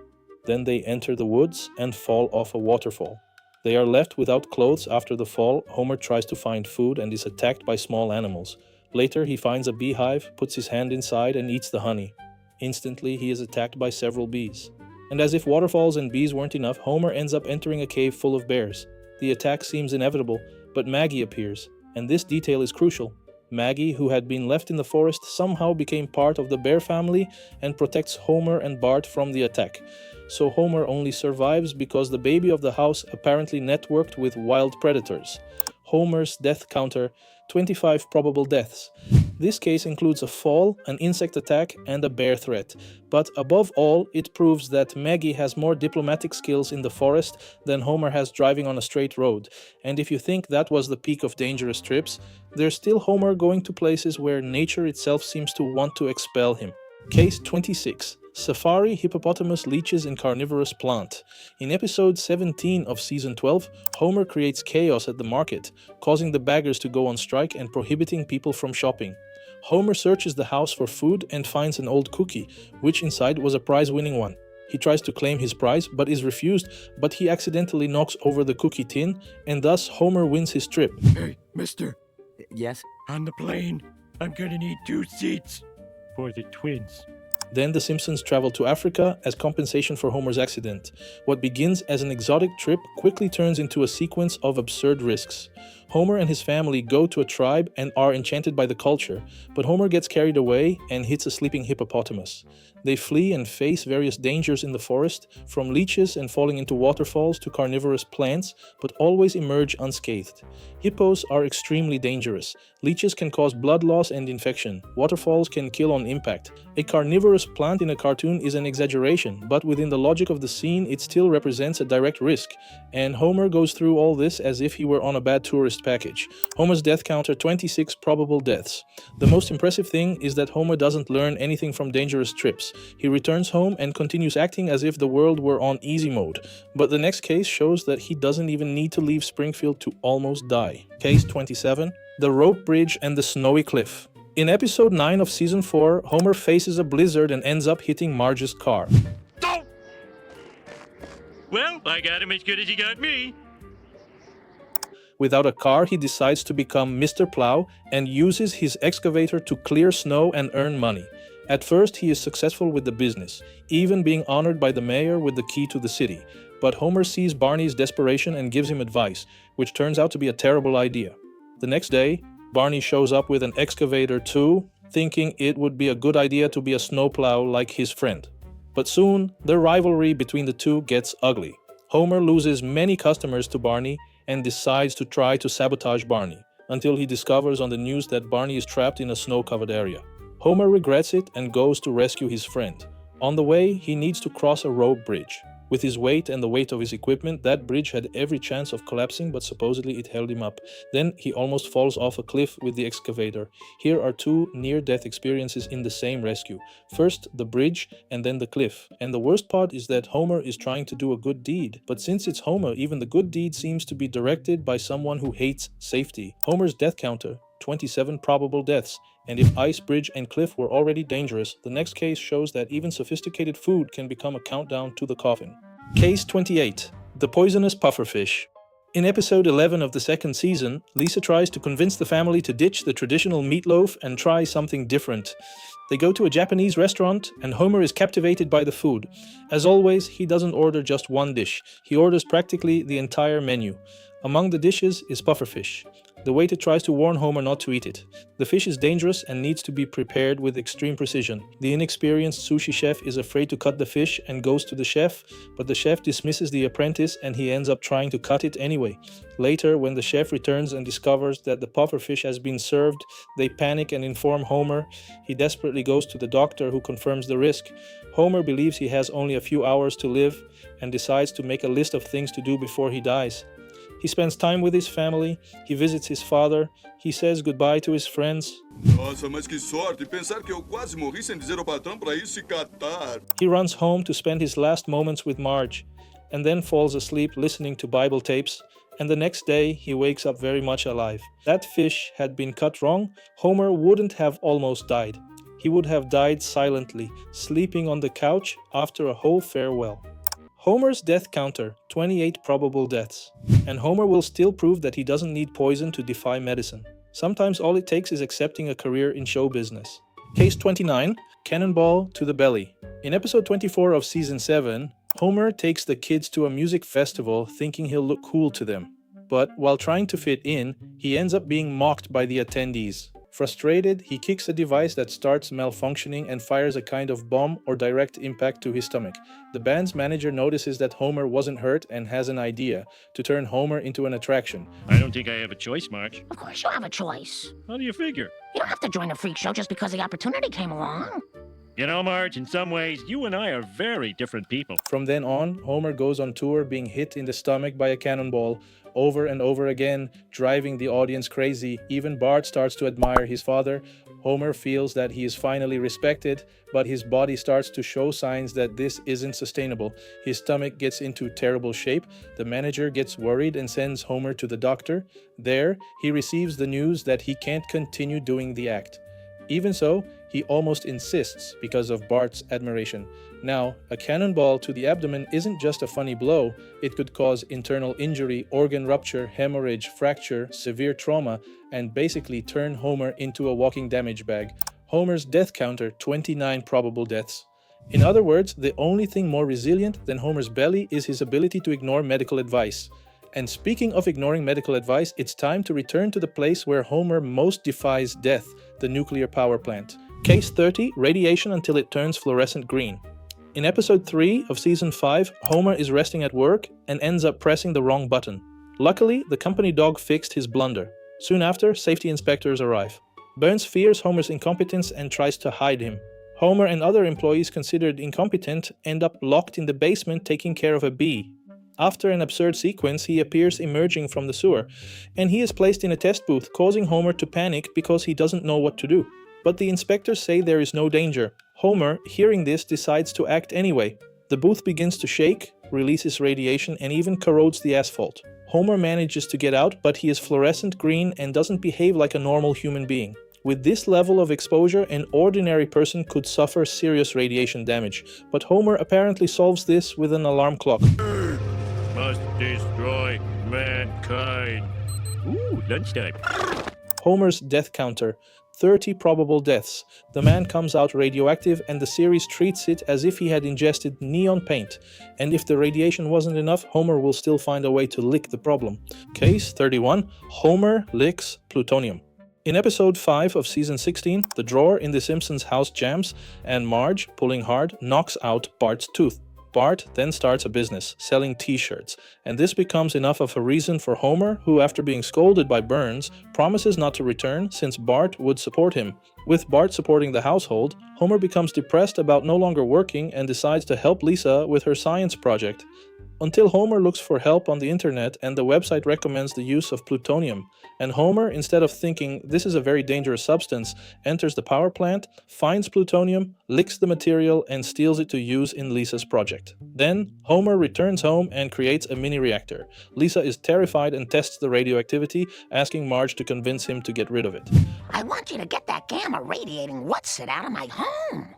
Then they enter the woods and fall off a waterfall. They are left without clothes after the fall. Homer tries to find food and is attacked by small animals. Later, he finds a beehive, puts his hand inside, and eats the honey. Instantly, he is attacked by several bees. And as if waterfalls and bees weren't enough, Homer ends up entering a cave full of bears. The attack seems inevitable, but Maggie appears, and this detail is crucial. Maggie, who had been left in the forest, somehow became part of the bear family and protects Homer and Bart from the attack. So Homer only survives because the baby of the house apparently networked with wild predators. Homer's death counter: 25 probable deaths. This case includes a fall, an insect attack, and a bear threat. But above all, it proves that Maggie has more diplomatic skills in the forest than Homer has driving on a straight road. And if you think that was the peak of dangerous trips, there's still Homer going to places where nature itself seems to want to expel him. Case 26. Safari hippopotamus leeches in carnivorous plant. In episode 17 of season 12, Homer creates chaos at the market, causing the baggers to go on strike and prohibiting people from shopping. Homer searches the house for food and finds an old cookie, which inside was a prize-winning one. He tries to claim his prize but is refused, but he accidentally knocks over the cookie tin, and thus Homer wins his trip. Hey, mister, Yes? on the plane, I'm gonna need 2 seats. For the twins. Then the Simpsons travel to Africa as compensation for Homer's accident. What begins as an exotic trip quickly turns into a sequence of absurd risks. Homer and his family go to a tribe and are enchanted by the culture, but Homer gets carried away and hits a sleeping hippopotamus. They flee and face various dangers in the forest, from leeches and falling into waterfalls to carnivorous plants, but always emerge unscathed. Hippos are extremely dangerous. Leeches can cause blood loss and infection. Waterfalls can kill on impact. A carnivorous plant in a cartoon is an exaggeration, but within the logic of the scene, it still represents a direct risk. And Homer goes through all this as if he were on a bad tourist package. Homer's death counter: 26 probable deaths. The most impressive thing is that Homer doesn't learn anything from dangerous trips. He returns home and continues acting as if the world were on easy mode. But the next case shows that he doesn't even need to leave Springfield to almost die. Case 27. The rope bridge and the snowy cliff. In episode 9 of season 4, Homer faces a blizzard and ends up hitting Marge's car. Well, I got him as good as he got me. Without a car, he decides to become Mr. Plow and uses his excavator to clear snow and earn money. At first, he is successful with the business, even being honored by the mayor with the key to the city. But Homer sees Barney's desperation and gives him advice, which turns out to be a terrible idea. The next day, Barney shows up with an excavator too, thinking it would be a good idea to be a snowplow like his friend. But soon, the rivalry between the two gets ugly. Homer loses many customers to Barney and decides to try to sabotage Barney, until he discovers on the news that Barney is trapped in a snow-covered area. Homer regrets it and goes to rescue his friend. On the way, he needs to cross a rope bridge. With his weight and the weight of his equipment, that bridge had every chance of collapsing, but supposedly it held him up. Then he almost falls off a cliff with the excavator. Here are two near-death experiences in the same rescue. First, the bridge, and then the cliff. And the worst part is that Homer is trying to do a good deed. But since it's Homer, even the good deed seems to be directed by someone who hates safety. Homer's death counter: 27 probable deaths. And if ice, bridge, and cliff were already dangerous, the next case shows that even sophisticated food can become a countdown to the coffin. Case 28. The poisonous pufferfish. In episode 11 of the second season, Lisa tries to convince the family to ditch the traditional meatloaf and try something different. They go to a Japanese restaurant, and Homer is captivated by the food. As always, he doesn't order just one dish. He orders practically the entire menu. Among the dishes is pufferfish. The waiter tries to warn Homer not to eat it. The fish is dangerous and needs to be prepared with extreme precision. The inexperienced sushi chef is afraid to cut the fish and goes to the chef, but the chef dismisses the apprentice and he ends up trying to cut it anyway. Later, when the chef returns and discovers that the pufferfish has been served, they panic and inform Homer. He desperately goes to the doctor, who confirms the risk. Homer believes he has only a few hours to live and decides to make a list of things to do before he dies. He spends time with his family, he visits his father, he says goodbye to his friends. Nossa, mas que sorte pensar que eu quase morri sem dizer ao patrão para ir se catar. He runs home to spend his last moments with Marge, and then falls asleep listening to Bible tapes, and the next day he wakes up very much alive. That fish had been cut wrong, Homer wouldn't have almost died. He would have died silently, sleeping on the couch after a whole farewell. Homer's death counter: 28 probable deaths. And Homer will still prove that he doesn't need poison to defy medicine. Sometimes all it takes is accepting a career in show business. Case 29. Cannonball to the belly. In episode 24 of season 7, Homer takes the kids to a music festival thinking he'll look cool to them. But while trying to fit in, he ends up being mocked by the attendees. Frustrated, he kicks a device that starts malfunctioning and fires a kind of bomb or direct impact to his stomach. The band's manager notices that Homer wasn't hurt and has an idea to turn Homer into an attraction. I don't think I have a choice, Marge. Of course you have a choice. How do you figure? You don't have to join the freak show just because the opportunity came along. You know, Marge, in some ways, you and I are very different people. From then on, Homer goes on tour being hit in the stomach by a cannonball over and over again, driving the audience crazy. Even Bart starts to admire his father. Homer feels that he is finally respected, but his body starts to show signs that this isn't sustainable. His stomach gets into terrible shape. The manager gets worried and sends Homer to the doctor. There, he receives the news that he can't continue doing the act. Even so, he almost insists because of Bart's admiration. Now, a cannonball to the abdomen isn't just a funny blow. It could cause internal injury, organ rupture, hemorrhage, fracture, severe trauma, and basically turn Homer into a walking damage bag. Homer's death counter, 29 probable deaths. In other words, the only thing more resilient than Homer's belly is his ability to ignore medical advice. And speaking of ignoring medical advice, it's time to return to the place where Homer most defies death, the nuclear power plant. Case 30, radiation until it turns fluorescent green. In episode 3 of season 5, Homer is resting at work and ends up pressing the wrong button. Luckily, the company dog fixed his blunder. Soon after, safety inspectors arrive. Burns fears Homer's incompetence and tries to hide him. Homer and other employees considered incompetent end up locked in the basement taking care of a bee. After an absurd sequence, he appears emerging from the sewer, and he is placed in a test booth, causing Homer to panic because he doesn't know what to do. But the inspectors say there is no danger. Homer, hearing this, decides to act anyway. The booth begins to shake, releases radiation, and even corrodes the asphalt. Homer manages to get out, but he is fluorescent green and doesn't behave like a normal human being. With this level of exposure, an ordinary person could suffer serious radiation damage, but Homer apparently solves this with an alarm clock. Must destroy mankind. Ooh, lunchtime. Homer's death counter, 30 probable deaths. The man comes out radioactive and the series treats it as if he had ingested neon paint. And if the radiation wasn't enough, Homer will still find a way to lick the problem. Case 31, Homer licks plutonium. In episode 5 of season 16, the drawer in the Simpsons house jams and Marge, pulling hard, knocks out Bart's tooth. Bart then starts a business, selling t-shirts, and this becomes enough of a reason for Homer, who after being scolded by Burns, promises not to return since Bart would support him. With Bart supporting the household, Homer becomes depressed about no longer working and decides to help Lisa with her science project. Until Homer looks for help on the internet and the website recommends the use of plutonium. And Homer, instead of thinking this is a very dangerous substance, enters the power plant, finds plutonium, licks the material and steals it to use in Lisa's project. Then, Homer returns home and creates a mini reactor. Lisa is terrified and tests the radioactivity, asking Marge to convince him to get rid of it. I want you to get that gamma radiating what's it out of my home.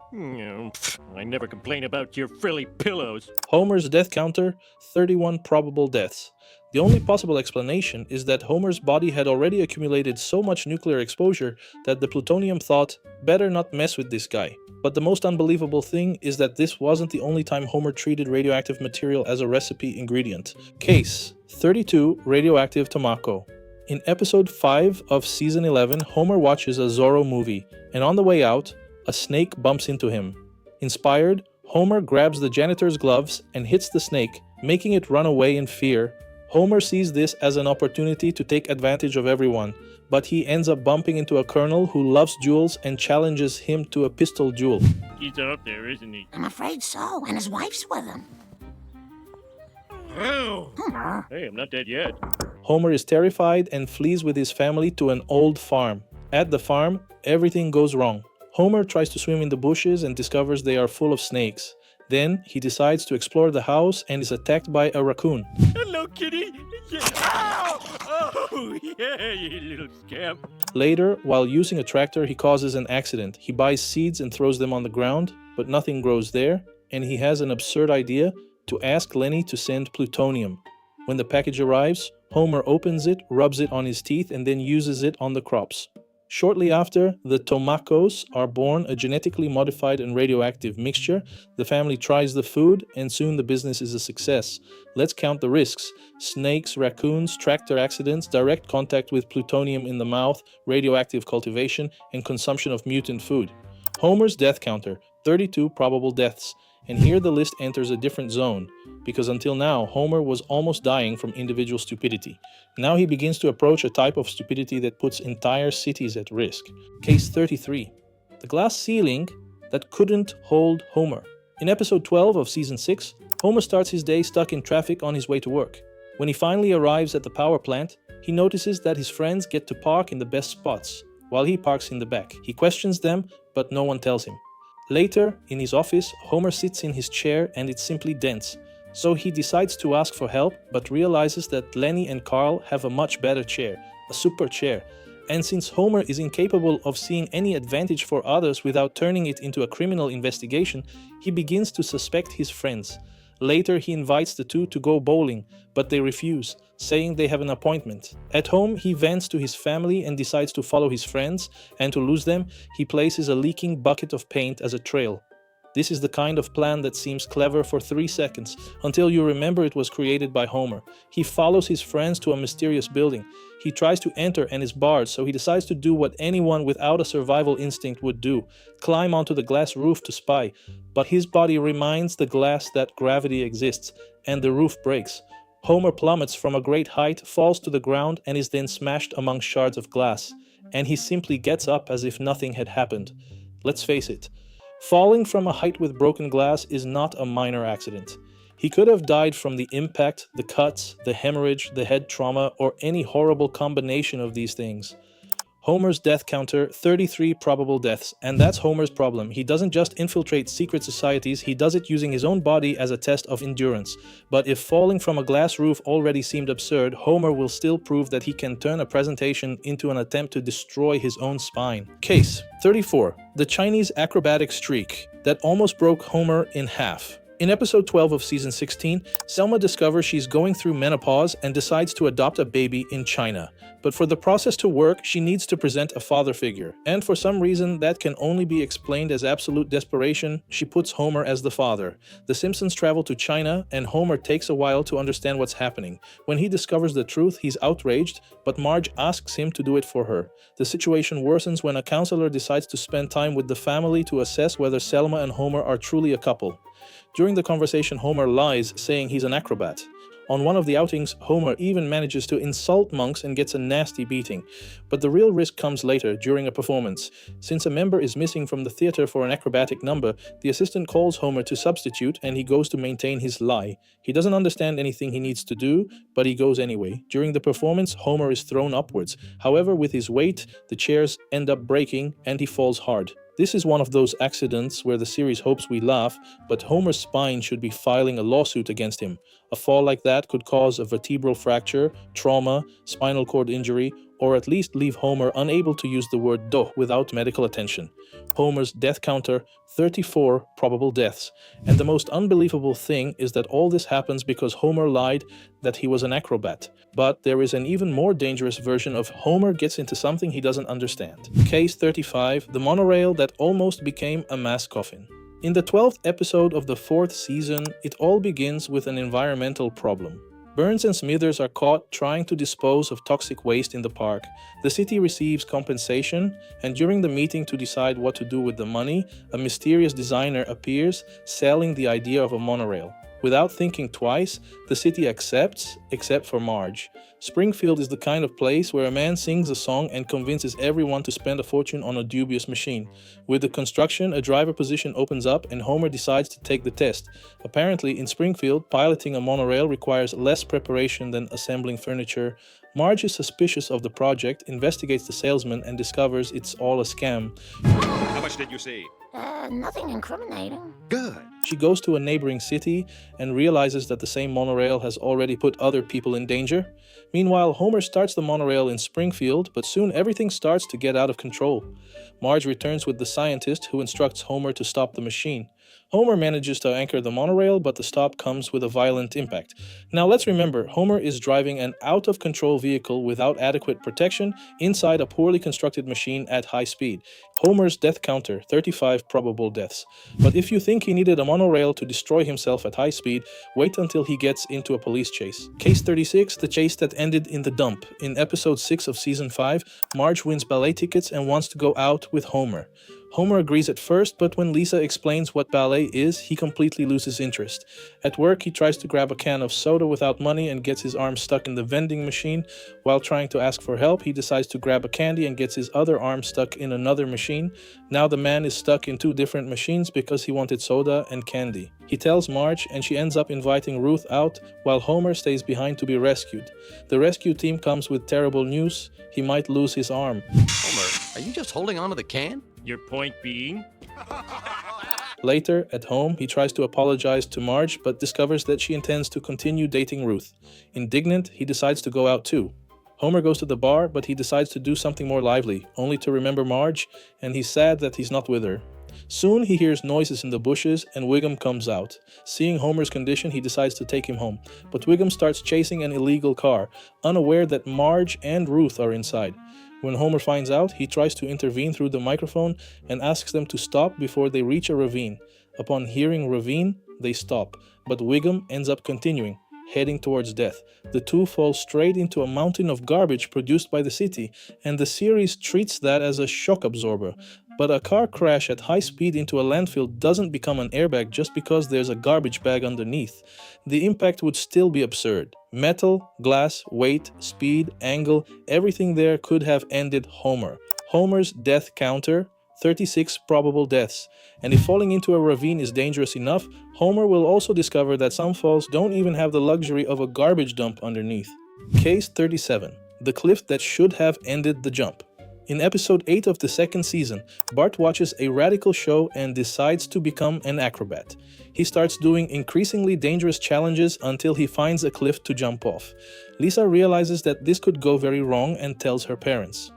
I never complain about your frilly pillows. Homer's death counter, 31 probable deaths. The only possible explanation is that Homer's body had already accumulated so much nuclear exposure that the plutonium thought, better not mess with this guy. But the most unbelievable thing is that this wasn't the only time Homer treated radioactive material as a recipe ingredient. Case 32, radioactive tobacco. In episode 5 of season 11, Homer watches a Zorro movie, and on the way out, a snake bumps into him. Inspired, Homer grabs the janitor's gloves and hits the snake, making it run away in fear. Homer sees this as an opportunity to take advantage of everyone, but he ends up bumping into a colonel who loves jewels and challenges him to a pistol duel. He's up there, isn't he? I'm afraid so, and his wife's with him. Oh. Homer. Hey, I'm not dead yet. Homer is terrified and flees with his family to an old farm. At the farm, everything goes wrong. Homer tries to swim in the bushes and discovers they are full of snakes. Then, he decides to explore the house and is attacked by a raccoon. Hello, kitty. Yeah. Ow! Oh, yeah, you little scamp. Later, while using a tractor, he causes an accident. He buys seeds and throws them on the ground, but nothing grows there, and he has an absurd idea to ask Lenny to send plutonium. When the package arrives, Homer opens it, rubs it on his teeth, and then uses it on the crops. Shortly after, the Tomacos are born, a genetically modified and radioactive mixture. The family tries the food, and soon the business is a success. Let's count the risks. Snakes, raccoons, tractor accidents, direct contact with plutonium in the mouth, radioactive cultivation, and consumption of mutant food. Homer's death counter, 32 probable deaths. And here the list enters a different zone, because until now, Homer was almost dying from individual stupidity. Now he begins to approach a type of stupidity that puts entire cities at risk. Case 33. The glass ceiling that couldn't hold Homer. In episode 12 of season 6, Homer starts his day stuck in traffic on his way to work. When he finally arrives at the power plant, he notices that his friends get to park in the best spots, while he parks in the back. He questions them, but no one tells him. Later, in his office, Homer sits in his chair and it's simply dense. So he decides to ask for help, but realizes that Lenny and Carl have a much better chair, a super chair. And since Homer is incapable of seeing any advantage for others without turning it into a criminal investigation, he begins to suspect his friends. Later, he invites the two to go bowling, but they refuse, saying they have an appointment. At home, he vents to his family and decides to follow his friends, and to lose them, he places a leaking bucket of paint as a trail. This is the kind of plan that seems clever for 3 seconds, until you remember it was created by Homer. He follows his friends to a mysterious building. He tries to enter and is barred, so he decides to do what anyone without a survival instinct would do: climb onto the glass roof to spy. But his body reminds the glass that gravity exists, and the roof breaks. Homer plummets from a great height, falls to the ground, and is then smashed among shards of glass. And he simply gets up as if nothing had happened. Let's face it, falling from a height with broken glass is not a minor accident. He could have died from the impact, the cuts, the hemorrhage, the head trauma, or any horrible combination of these things. Homer's death counter, 33 probable deaths. And that's Homer's problem. He doesn't just infiltrate secret societies, he does it using his own body as a test of endurance. But if falling from a glass roof already seemed absurd, Homer will still prove that he can turn a presentation into an attempt to destroy his own spine. Case 34. The Chinese acrobatic streak that almost broke Homer in half. In episode 12 of season 16, Selma discovers she's going through menopause and decides to adopt a baby in China. But for the process to work, she needs to present a father figure. And for some reason that can only be explained as absolute desperation, she puts Homer as the father. The Simpsons travel to China, and Homer takes a while to understand what's happening. When he discovers the truth, he's outraged, but Marge asks him to do it for her. The situation worsens when a counselor decides to spend time with the family to assess whether Selma and Homer are truly a couple. During the conversation, Homer lies, saying he's an acrobat. On one of the outings, Homer even manages to insult monks and gets a nasty beating. But the real risk comes later, during a performance. Since a member is missing from the theater for an acrobatic number, the assistant calls Homer to substitute, and he goes to maintain his lie. He doesn't understand anything he needs to do, but he goes anyway. During the performance, Homer is thrown upwards. However, with his weight, the chairs end up breaking, and he falls hard. This is one of those accidents where the series hopes we laugh, but Homer's spine should be filing a lawsuit against him. A fall like that could cause a vertebral fracture, trauma, spinal cord injury, or at least leave Homer unable to use the word do without medical attention. Homer's death counter, 34 probable deaths. And the most unbelievable thing is that all this happens because Homer lied that he was an acrobat. But there is an even more dangerous version of Homer gets into something he doesn't understand. Case 35, the monorail that almost became a mass coffin. In the 12th episode of the 4th season, it all begins with an environmental problem. Burns and Smithers are caught trying to dispose of toxic waste in the park. The city receives compensation, and during the meeting to decide what to do with the money, a mysterious designer appears, selling the idea of a monorail. Without thinking twice, the city accepts, except for Marge. Springfield is the kind of place where a man sings a song and convinces everyone to spend a fortune on a dubious machine. With the construction, a driver position opens up and Homer decides to take the test. Apparently, in Springfield, piloting a monorail requires less preparation than assembling furniture. Marge is suspicious of the project, investigates the salesman, and discovers it's all a scam. How much did you see? Nothing incriminating. Good. She goes to a neighboring city and realizes that the same monorail has already put other people in danger. Meanwhile, Homer starts the monorail in Springfield, but soon everything starts to get out of control. Marge returns with the scientist who instructs Homer to stop the machine. Homer manages to anchor the monorail, but the stop comes with a violent impact. Now let's remember, Homer is driving an out-of-control vehicle without adequate protection inside a poorly constructed machine at high speed. Homer's death counter, 35 probable deaths. But if you think he needed a monorail to destroy himself at high speed, wait until he gets into a police chase. Case 36, the chase that ended in the dump. In episode 6 of season 5, Marge wins ballet tickets and wants to go out with Homer. Homer agrees at first, but when Lisa explains what ballet is, he completely loses interest. At work, he tries to grab a can of soda without money and gets his arm stuck in the vending machine. While trying to ask for help, he decides to grab a candy and gets his other arm stuck in another machine. Now the man is stuck in two different machines because he wanted soda and candy. He tells Marge, and she ends up inviting Ruth out, while Homer stays behind to be rescued. The rescue team comes with terrible news. He might lose his arm. Homer, are you just holding on to the can? Your point being? Later, at home, he tries to apologize to Marge, but discovers that she intends to continue dating Ruth. Indignant, he decides to go out too. Homer goes to the bar, but he decides to do something more lively, only to remember Marge, and he's sad that he's not with her. Soon he hears noises in the bushes and Wiggum comes out. Seeing Homer's condition, he decides to take him home, but Wiggum starts chasing an illegal car, unaware that Marge and Ruth are inside. When Homer finds out, he tries to intervene through the microphone and asks them to stop before they reach a ravine. Upon hearing ravine, they stop, but Wiggum ends up continuing, heading towards death. The two fall straight into a mountain of garbage produced by the city, and the series treats that as a shock absorber. But a car crash at high speed into a landfill doesn't become an airbag just because there's a garbage bag underneath. The impact would still be absurd. Metal, glass, weight, speed, angle, everything there could have ended Homer. Homer's death counter, 36 probable deaths. And if falling into a ravine is dangerous enough, Homer will also discover that some falls don't even have the luxury of a garbage dump underneath. Case 37. The cliff that should have ended the jump. In episode 8 of the second season, Bart watches a radical show and decides to become an acrobat. He starts doing increasingly dangerous challenges until he finds a cliff to jump off. Lisa realizes that this could go very wrong and tells her parents.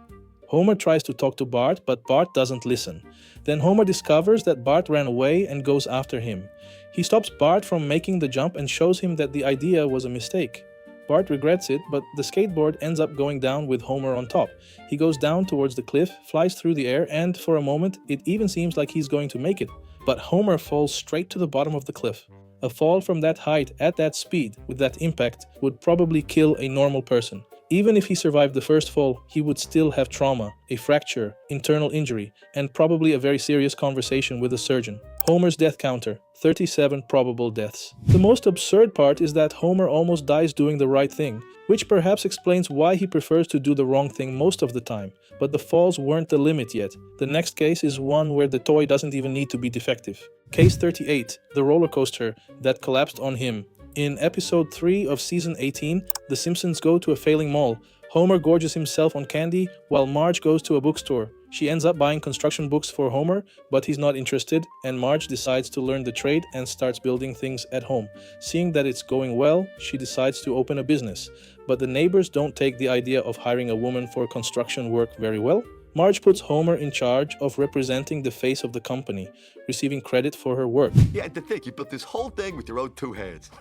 Homer tries to talk to Bart, but Bart doesn't listen. Then Homer discovers that Bart ran away and goes after him. He stops Bart from making the jump and shows him that the idea was a mistake. Bart regrets it, but the skateboard ends up going down with Homer on top. He goes down towards the cliff, flies through the air, and for a moment, it even seems like he's going to make it. But Homer falls straight to the bottom of the cliff. A fall from that height at that speed, with that impact, would probably kill a normal person. Even if he survived the first fall, he would still have trauma, a fracture, internal injury, and probably a very serious conversation with a surgeon. Homer's death counter, 37 probable deaths. The most absurd part is that Homer almost dies doing the right thing, which perhaps explains why he prefers to do the wrong thing most of the time. But the falls weren't the limit yet. The next case is one where the toy doesn't even need to be defective. Case 38, the roller coaster that collapsed on him. In episode 3 of season 18, the Simpsons go to a failing mall. Homer gorges himself on candy while Marge goes to a bookstore. She ends up buying construction books for Homer, but he's not interested, and Marge decides to learn the trade and starts building things at home. Seeing that it's going well, she decides to open a business. But the neighbors don't take the idea of hiring a woman for construction work very well. Marge puts Homer in charge of representing the face of the company, receiving credit for her work. Yeah, and to think you built this whole thing with your own two hands.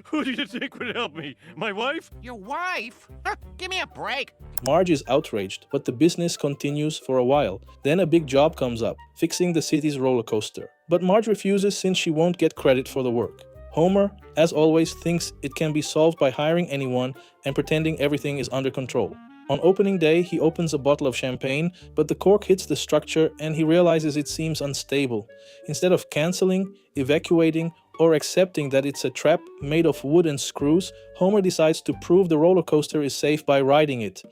Who do you think would help me? My wife? Your wife? Huh, give me a break. Marge is outraged, but the business continues for a while. Then a big job comes up, fixing the city's roller coaster. But Marge refuses since she won't get credit for the work. Homer, as always, thinks it can be solved by hiring anyone and pretending everything is under control. On opening day, he opens a bottle of champagne, but the cork hits the structure and he realizes it seems unstable. Instead of canceling, evacuating, or accepting that it's a trap made of wood and screws, Homer decides to prove the roller coaster is safe by riding it.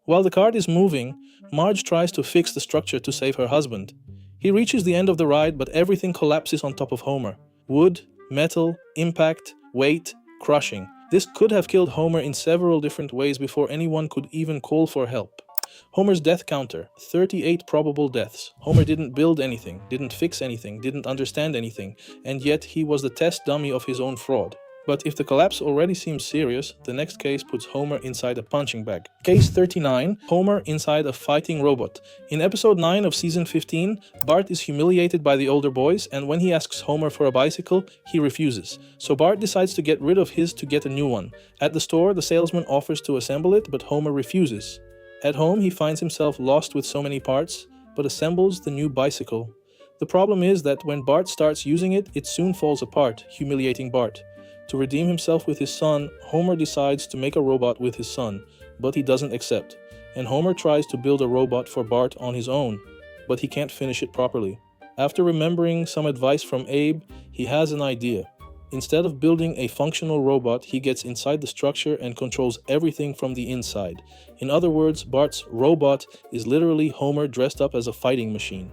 While the cart is moving, Marge tries to fix the structure to save her husband. He reaches the end of the ride, but everything collapses on top of Homer. Wood, metal, impact, weight, crushing. This could have killed Homer in several different ways before anyone could even call for help. Homer's death counter, 38 probable deaths. Homer didn't build anything, didn't fix anything, didn't understand anything, and yet he was the test dummy of his own fraud. But if the collapse already seems serious, the next case puts Homer inside a punching bag. Case 39, Homer inside a fighting robot. In episode 9 of season 15, Bart is humiliated by the older boys, and when he asks Homer for a bicycle, he refuses. So Bart decides to get rid of his to get a new one. At the store, the salesman offers to assemble it, but Homer refuses. At home, he finds himself lost with so many parts, but assembles the new bicycle. The problem is that when Bart starts using it, it soon falls apart, humiliating Bart. To redeem himself with his son, Homer decides to make a robot with his son, but he doesn't accept. And Homer tries to build a robot for Bart on his own, but he can't finish it properly. After remembering some advice from Abe, he has an idea. Instead of building a functional robot, he gets inside the structure and controls everything from the inside. In other words, Bart's robot is literally Homer dressed up as a fighting machine.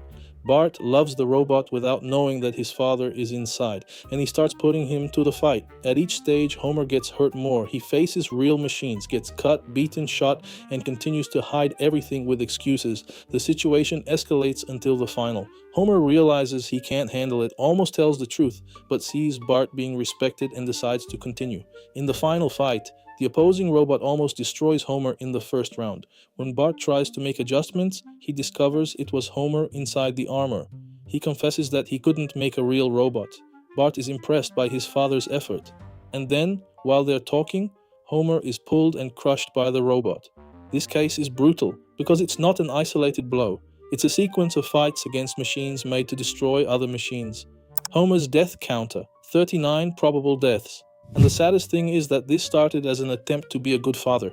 Bart loves the robot without knowing that his father is inside, and he starts putting him to the fight. At each stage, Homer gets hurt more. He faces real machines, gets cut, beaten, shot, and continues to hide everything with excuses. The situation escalates until the final. Homer realizes he can't handle it, almost tells the truth, but sees Bart being respected and decides to continue. In the final fight, the opposing robot almost destroys Homer in the first round. When Bart tries to make adjustments, he discovers it was Homer inside the armor. He confesses that he couldn't make a real robot. Bart is impressed by his father's effort. And then, while they're talking, Homer is pulled and crushed by the robot. This case is brutal because it's not an isolated blow. It's a sequence of fights against machines made to destroy other machines. Homer's death counter, 39 probable deaths. And the saddest thing is that this started as an attempt to be a good father.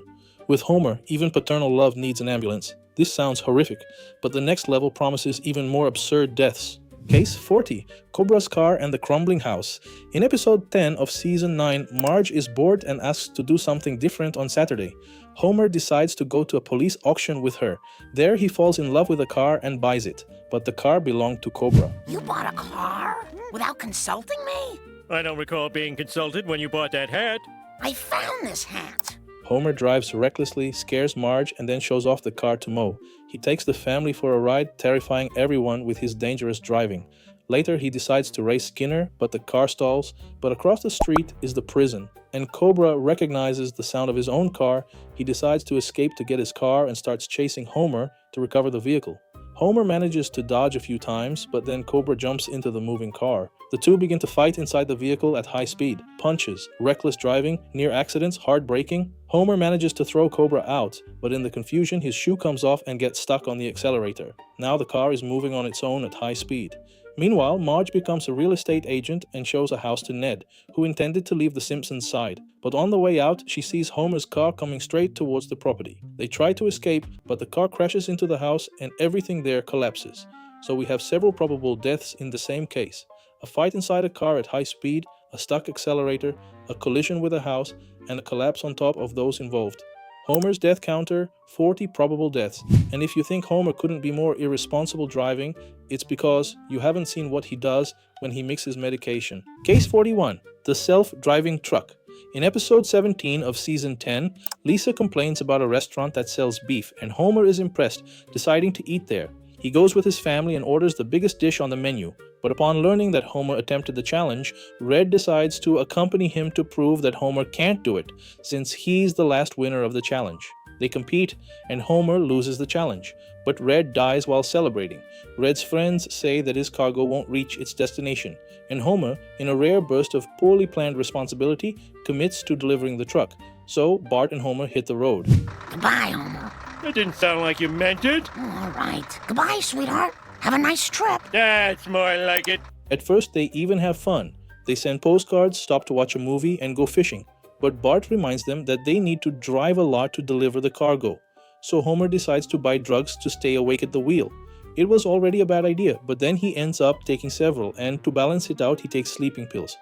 With Homer, even paternal love needs an ambulance. This sounds horrific, but the next level promises even more absurd deaths. Case 40, Cobra's Car and the Crumbling House. In episode 10 of season 9, Marge is bored and asks to do something different on Saturday. Homer decides to go to a police auction with her. There he falls in love with a car and buys it, but the car belonged to Cobra. You bought a car without consulting me? I don't recall being consulted when you bought that hat. I found this hat. Homer drives recklessly, scares Marge, and then shows off the car to Moe. He takes the family for a ride, terrifying everyone with his dangerous driving. Later, he decides to race Skinner, but the car stalls. But across the street is the prison, and Cobra recognizes the sound of his own car. He decides to escape to get his car and starts chasing Homer to recover the vehicle. Homer manages to dodge a few times, but then Cobra jumps into the moving car. The two begin to fight inside the vehicle at high speed. Punches, reckless driving, near accidents, hard braking. Homer manages to throw Cobra out, but in the confusion his shoe comes off and gets stuck on the accelerator. Now the car is moving on its own at high speed. Meanwhile, Marge becomes a real estate agent and shows a house to Ned, who intended to leave the Simpsons' side. But on the way out, she sees Homer's car coming straight towards the property. They try to escape, but the car crashes into the house and everything there collapses. So we have several probable deaths in the same case. A fight inside a car at high speed, a stuck accelerator, a collision with a house, and a collapse on top of those involved. Homer's death counter, 40 probable deaths. And if you think Homer couldn't be more irresponsible driving, it's because you haven't seen what he does when he mixes medication. Case 41, the self-driving truck. In episode 17 of season 10, Lisa complains about a restaurant that sells beef, and Homer is impressed, deciding to eat there. He goes with his family and orders the biggest dish on the menu. But upon learning that Homer attempted the challenge, Red decides to accompany him to prove that Homer can't do it, since he's the last winner of the challenge. They compete, and Homer loses the challenge, but Red dies while celebrating. Red's friends say that his cargo won't reach its destination, and Homer, in a rare burst of poorly planned responsibility, commits to delivering the truck. So Bart and Homer hit the road. Goodbye, Homer. That didn't sound like you meant it. All right. Goodbye, sweetheart. Have a nice trip. That's more like it. At first, they even have fun. They send postcards, stop to watch a movie, and go fishing. But Bart reminds them that they need to drive a lot to deliver the cargo. So Homer decides to buy drugs to stay awake at the wheel. It was already a bad idea, but then he ends up taking several, and to balance it out, he takes sleeping pills.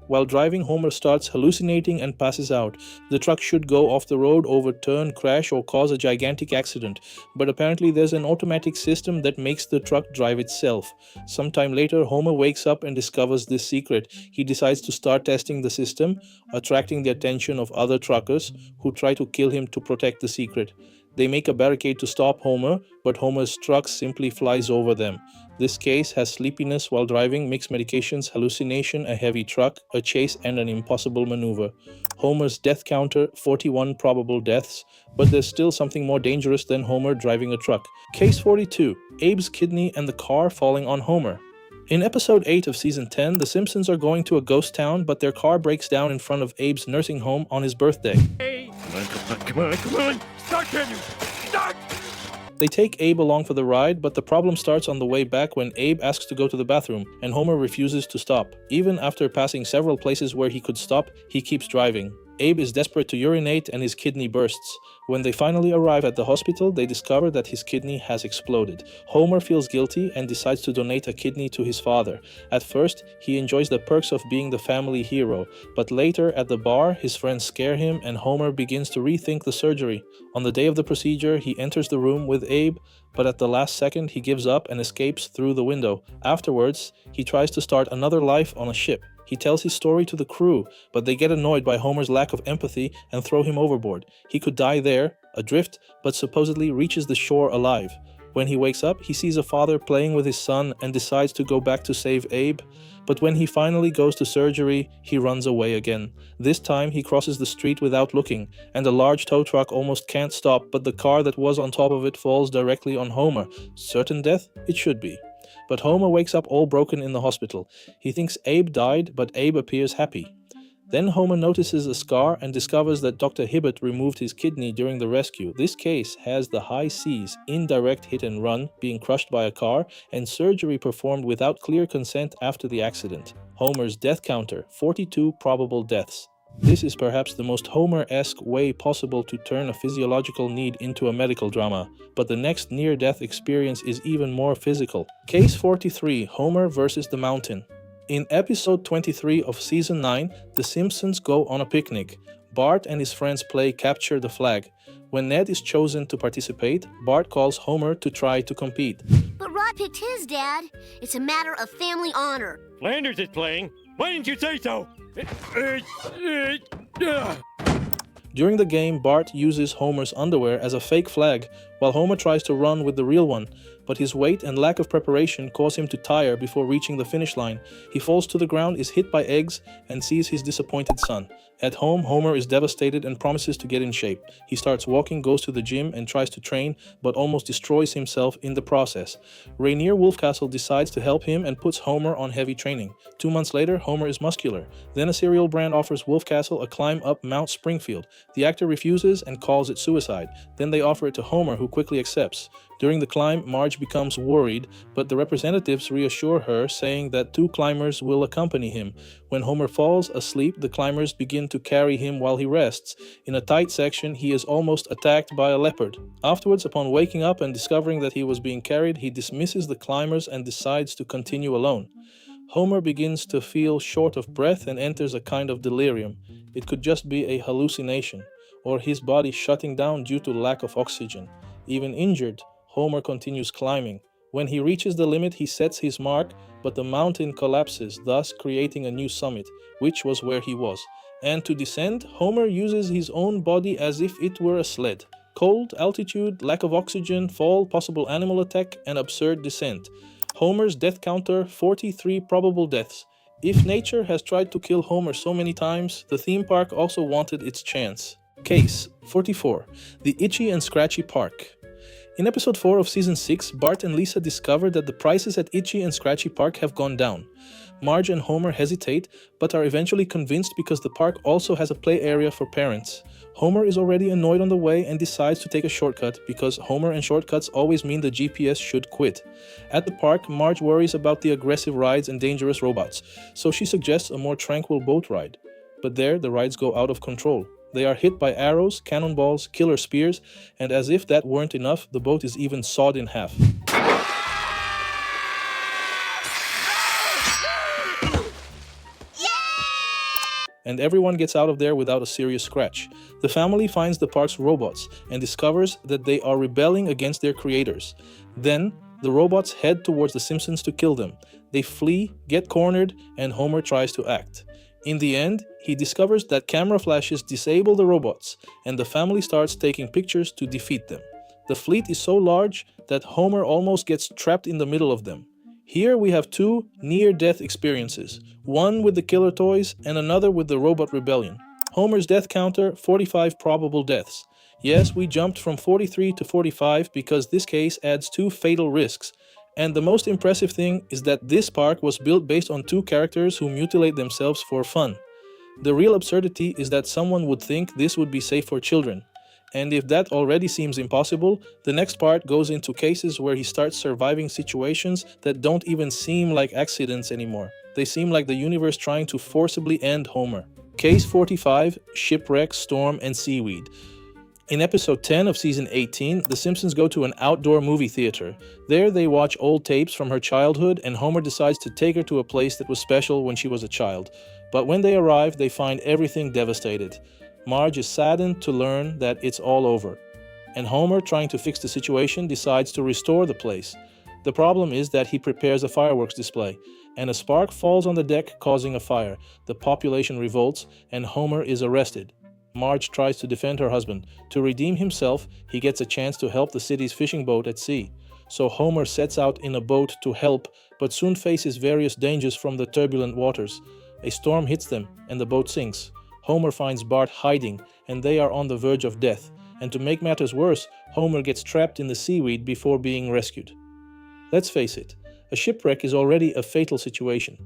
While driving, Homer starts hallucinating and passes out. The truck should go off the road, overturn, crash, or cause a gigantic accident. But apparently there's an automatic system that makes the truck drive itself. Sometime later, Homer wakes up and discovers this secret. He decides to start testing the system, attracting the attention of other truckers who try to kill him to protect the secret. They make a barricade to stop Homer, but Homer's truck simply flies over them. This case has sleepiness while driving, mixed medications, hallucination, a heavy truck, a chase, and an impossible maneuver. Homer's death counter, 41 probable deaths, but there's still something more dangerous than Homer driving a truck. Case 42, Abe's kidney and the car falling on Homer. In episode 8 of season 10, the Simpsons are going to a ghost town, but their car breaks down in front of Abe's nursing home on his birthday. Hey! Come on! Start, can you? Start! They take Abe along for the ride, but the problem starts on the way back when Abe asks to go to the bathroom, and Homer refuses to stop. Even after passing several places where he could stop, he keeps driving. Abe is desperate to urinate and his kidney bursts. When they finally arrive at the hospital, they discover that his kidney has exploded. Homer feels guilty and decides to donate a kidney to his father. At first, he enjoys the perks of being the family hero, but later at the bar, his friends scare him and Homer begins to rethink the surgery. On the day of the procedure, he enters the room with Abe, but at the last second, he gives up and escapes through the window. Afterwards, he tries to start another life on a ship. He tells his story to the crew, but they get annoyed by Homer's lack of empathy and throw him overboard. He could die there, adrift, but supposedly reaches the shore alive. When he wakes up, he sees a father playing with his son and decides to go back to save Abe. But when he finally goes to surgery, he runs away again. This time, he crosses the street without looking, and a large tow truck almost can't stop, but the car that was on top of it falls directly on Homer. Certain death? It should be. But Homer wakes up all broken in the hospital. He thinks Abe died, but Abe appears happy. Then Homer notices a scar and discovers that Dr. Hibbert removed his kidney during the rescue. This case has the high seas, indirect hit and run, being crushed by a car, and surgery performed without clear consent after the accident. Homer's death counter, 42 probable deaths. This is perhaps the most Homer-esque way possible to turn a physiological need into a medical drama, but the next near-death experience is even more physical. Case 43, Homer versus the Mountain. In episode 23 of season 9, the Simpsons go on a picnic. Bart and his friends play Capture the Flag. When Ned is chosen to participate, Bart calls Homer to try to compete. But Rod picked his dad. It's a matter of family honor. Flanders is playing. Why didn't you say so? During the game, Bart uses Homer's underwear as a fake flag, while Homer tries to run with the real one, but his weight and lack of preparation cause him to tire before reaching the finish line. He falls to the ground, is hit by eggs, and sees his disappointed son. At home, Homer is devastated and promises to get in shape. He starts walking, goes to the gym, and tries to train, but almost destroys himself in the process. Rainier Wolfcastle decides to help him and puts Homer on heavy training. 2 months later, Homer is muscular. Then a cereal brand offers Wolfcastle a climb up Mount Springfield. The actor refuses and calls it suicide. Then they offer it to Homer, who quickly accepts. During the climb, Marge becomes worried, but the representatives reassure her, saying that 2 climbers will accompany him. When Homer falls asleep, the climbers begin to carry him while he rests. In a tight section, he is almost attacked by a leopard. Afterwards, upon waking up and discovering that he was being carried, he dismisses the climbers and decides to continue alone. Homer begins to feel short of breath and enters a kind of delirium. It could just be a hallucination, or his body shutting down due to lack of oxygen. Even injured, Homer continues climbing. When he reaches the limit, he sets his mark, but the mountain collapses, thus creating a new summit, which was where he was. And to descend, Homer uses his own body as if it were a sled. Cold, altitude, lack of oxygen, fall, possible animal attack, and absurd descent. Homer's death counter, 43 probable deaths. If nature has tried to kill Homer so many times, the theme park also wanted its chance. Case 44, the Itchy and Scratchy Park. In episode 4 of season 6, Bart and Lisa discover that the prices at Itchy and Scratchy Park have gone down. Marge and Homer hesitate, but are eventually convinced because the park also has a play area for parents. Homer is already annoyed on the way and decides to take a shortcut because Homer and shortcuts always mean the GPS should quit. At the park, Marge worries about the aggressive rides and dangerous robots, so she suggests a more tranquil boat ride. But there, the rides go out of control. They are hit by arrows, cannonballs, killer spears, and as if that weren't enough, the boat is even sawed in half. And everyone gets out of there without a serious scratch. The family finds the park's robots and discovers that they are rebelling against their creators. Then, the robots head towards the Simpsons to kill them. They flee, get cornered, and Homer tries to act. In the end, he discovers that camera flashes disable the robots, and the family starts taking pictures to defeat them. The fleet is so large that Homer almost gets trapped in the middle of them. Here we have two near-death experiences, one with the killer toys and another with the robot rebellion. Homer's death counter, 45 probable deaths. Yes, we jumped from 43 to 45 because this case adds two fatal risks. And the most impressive thing is that this park was built based on two characters who mutilate themselves for fun. The real absurdity is that someone would think this would be safe for children. And if that already seems impossible, the next part goes into cases where he starts surviving situations that don't even seem like accidents anymore. They seem like the universe trying to forcibly end Homer. Case 45, Shipwreck, Storm, and Seaweed. In episode 10 of season 18, the Simpsons go to an outdoor movie theater. There they watch old tapes from her childhood, and Homer decides to take her to a place that was special when she was a child. But when they arrive, they find everything devastated. Marge is saddened to learn that it's all over. And Homer, trying to fix the situation, decides to restore the place. The problem is that he prepares a fireworks display, and a spark falls on the deck, causing a fire. The population revolts, and Homer is arrested. Marge tries to defend her husband. To redeem himself, he gets a chance to help the city's fishing boat at sea. So Homer sets out in a boat to help, but soon faces various dangers from the turbulent waters. A storm hits them, and the boat sinks. Homer finds Bart hiding, and they are on the verge of death. And to make matters worse, Homer gets trapped in the seaweed before being rescued. Let's face it, a shipwreck is already a fatal situation.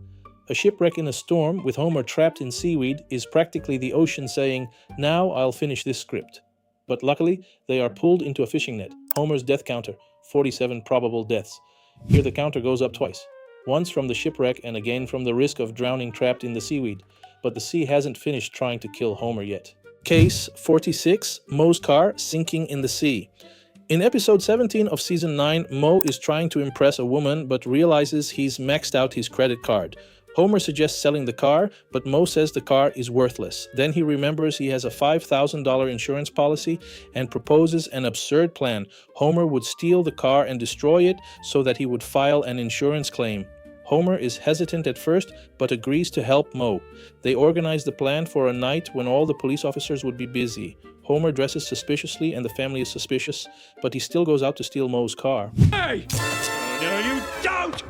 A shipwreck in a storm with Homer trapped in seaweed is practically the ocean saying, "Now I'll finish this script." But luckily, they are pulled into a fishing net. Homer's death counter, 47 probable deaths. Here the counter goes up twice. Once from the shipwreck and again from the risk of drowning trapped in the seaweed. But the sea hasn't finished trying to kill Homer yet. Case 46, Moe's car sinking in the sea. In episode 17 of season 9, Moe is trying to impress a woman but realizes he's maxed out his credit card. Homer suggests selling the car, but Moe says the car is worthless. Then he remembers he has a $5,000 insurance policy and proposes an absurd plan. Homer would steal the car and destroy it so that he would file an insurance claim. Homer is hesitant at first, but agrees to help Moe. They organize the plan for a night when all the police officers would be busy. Homer dresses suspiciously and the family is suspicious, but he still goes out to steal Moe's car. Hey! No, you don't!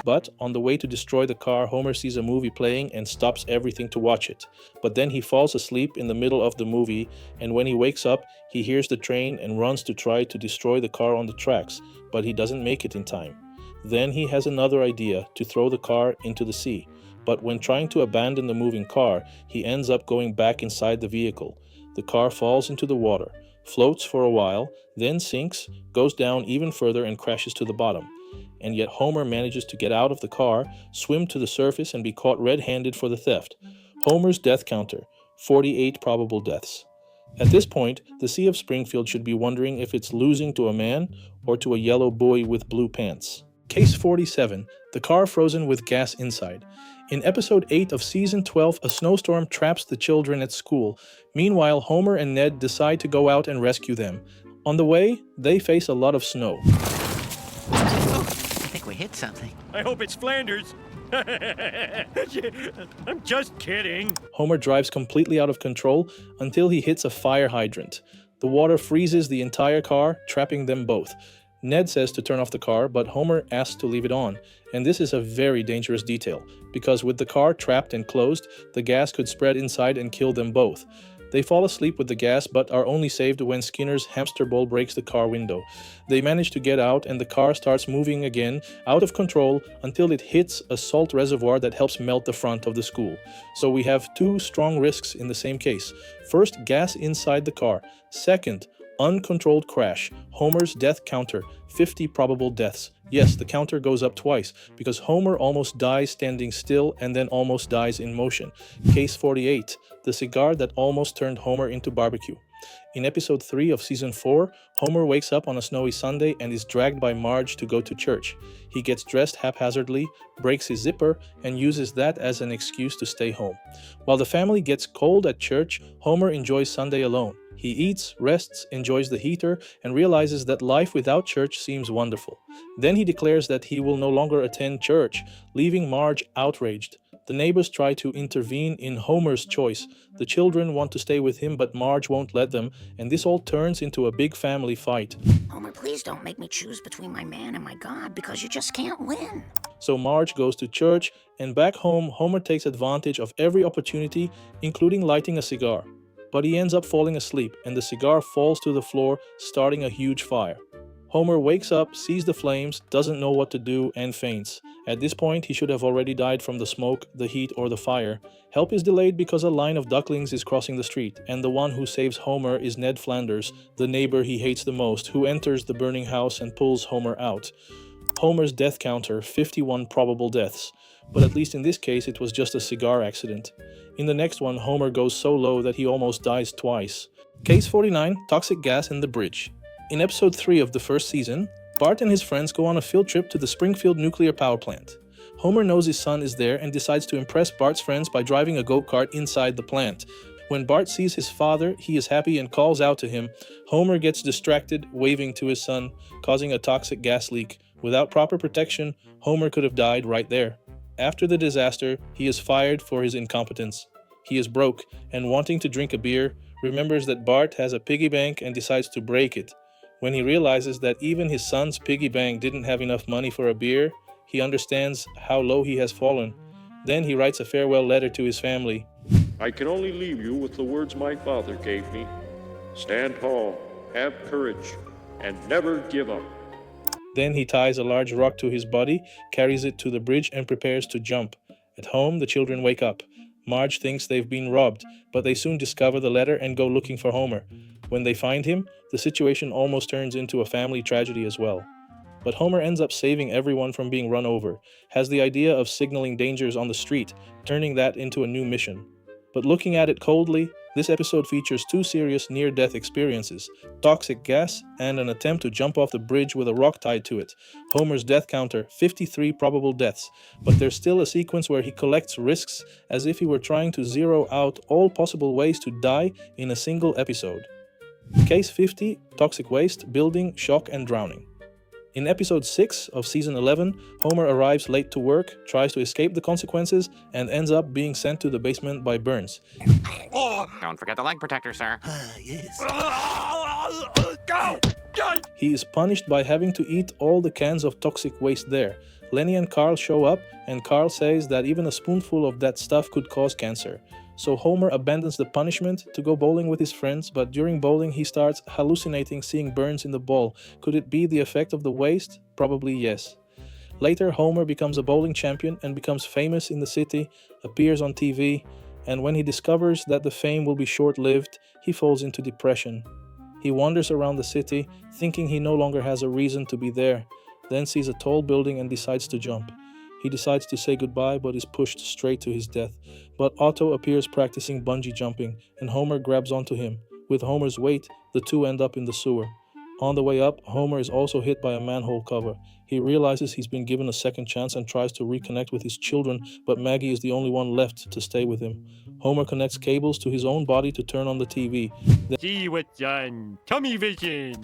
But on the way to destroy the car, Homer sees a movie playing and stops everything to watch it. But then he falls asleep in the middle of the movie, and when he wakes up, he hears the train and runs to try to destroy the car on the tracks, but he doesn't make it in time. Then he has another idea, to throw the car into the sea. But when trying to abandon the moving car, he ends up going back inside the vehicle. The car falls into the water, floats for a while, then sinks, goes down even further and crashes to the bottom. And yet Homer manages to get out of the car, swim to the surface and be caught red-handed for the theft. Homer's death counter, 48 probable deaths. At this point, the Sea of Springfield should be wondering if it's losing to a man or to a yellow boy with blue pants. Case 47, the car frozen with gas inside. In episode 8 of season 12, a snowstorm traps the children at school. Meanwhile, Homer and Ned decide to go out and rescue them. On the way, they face a lot of snow. I think we hit something. I hope it's Flanders. I'm just kidding. Homer drives completely out of control until he hits a fire hydrant. The water freezes the entire car, trapping them both. Ned says to turn off the car, but Homer asks to leave it on. And this is a very dangerous detail, because with the car trapped and closed, the gas could spread inside and kill them both. They fall asleep with the gas, but are only saved when Skinner's hamster ball breaks the car window. They manage to get out, and the car starts moving again, out of control, until it hits a salt reservoir that helps melt the front of the school. So we have two strong risks in the same case. First, gas inside the car. Second, uncontrolled crash. Homer's death counter, 50 probable deaths. Yes, the counter goes up twice, because Homer almost dies standing still and then almost dies in motion. Case 48, the cigar that almost turned Homer into barbecue. In episode 3 of season 4, Homer wakes up on a snowy Sunday and is dragged by Marge to go to church. He gets dressed haphazardly, breaks his zipper, and uses that as an excuse to stay home. While the family gets cold at church, Homer enjoys Sunday alone. He eats, rests, enjoys the heater, and realizes that life without church seems wonderful. Then he declares that he will no longer attend church, leaving Marge outraged. The neighbors try to intervene in Homer's choice. The children want to stay with him, but Marge won't let them, and this all turns into a big family fight. Homer, please don't make me choose between my man and my God, because you just can't win. So Marge goes to church, and back home, Homer takes advantage of every opportunity, including lighting a cigar. But he ends up falling asleep, and the cigar falls to the floor, starting a huge fire. Homer wakes up, sees the flames, doesn't know what to do, and faints. At this point, he should have already died from the smoke, the heat, or the fire. Help is delayed because a line of ducklings is crossing the street, and the one who saves Homer is Ned Flanders, the neighbor he hates the most, who enters the burning house and pulls Homer out. Homer's death counter, 51 probable deaths. But at least in this case, it was just a cigar accident. In the next one, Homer goes so low that he almost dies twice. Case 49, Toxic Gas in the Bridge. In episode 3 of the first season, Bart and his friends go on a field trip to the Springfield nuclear power plant. Homer knows his son is there and decides to impress Bart's friends by driving a go-kart inside the plant. When Bart sees his father, he is happy and calls out to him. Homer gets distracted, waving to his son, causing a toxic gas leak. Without proper protection, Homer could have died right there. After the disaster, he is fired for his incompetence. He is broke and, wanting to drink a beer, remembers that Bart has a piggy bank and decides to break it. When he realizes that even his son's piggy bank didn't have enough money for a beer, he understands how low he has fallen. Then he writes a farewell letter to his family. I can only leave you with the words my father gave me. Stand tall, have courage, and never give up. Then he ties a large rock to his body, carries it to the bridge, and prepares to jump. At home, the children wake up. Marge thinks they've been robbed, but they soon discover the letter and go looking for Homer. When they find him, the situation almost turns into a family tragedy as well. But Homer ends up saving everyone from being run over, has the idea of signaling dangers on the street, turning that into a new mission. But looking at it coldly, this episode features two serious near-death experiences, toxic gas and an attempt to jump off the bridge with a rock tied to it. Homer's death counter, 53 probable deaths, but there's still a sequence where he collects risks as if he were trying to zero out all possible ways to die in a single episode. Case 50, Toxic Waste, Building, Shock and Drowning. In episode 6 of season 11, Homer arrives late to work, tries to escape the consequences, and ends up being sent to the basement by Burns. Don't forget the leg protector, sir. Yes. Go! He is punished by having to eat all the cans of toxic waste there. Lenny and Carl show up, and Carl says that even a spoonful of that stuff could cause cancer. So Homer abandons the punishment to go bowling with his friends, but during bowling he starts hallucinating seeing Burns in the ball. Could it be the effect of the waste? Probably yes. Later, Homer becomes a bowling champion and becomes famous in the city, appears on TV, and when he discovers that the fame will be short-lived, he falls into depression. He wanders around the city, thinking he no longer has a reason to be there, then sees a tall building and decides to jump. He decides to say goodbye but is pushed straight to his death. But Otto appears practicing bungee jumping, and Homer grabs onto him. With Homer's weight, the two end up in the sewer. On the way up, Homer is also hit by a manhole cover. He realizes he's been given a second chance and tries to reconnect with his children, but Maggie is the only one left to stay with him. Homer connects cables to his own body to turn on the TV. See what's on Tummy Vision.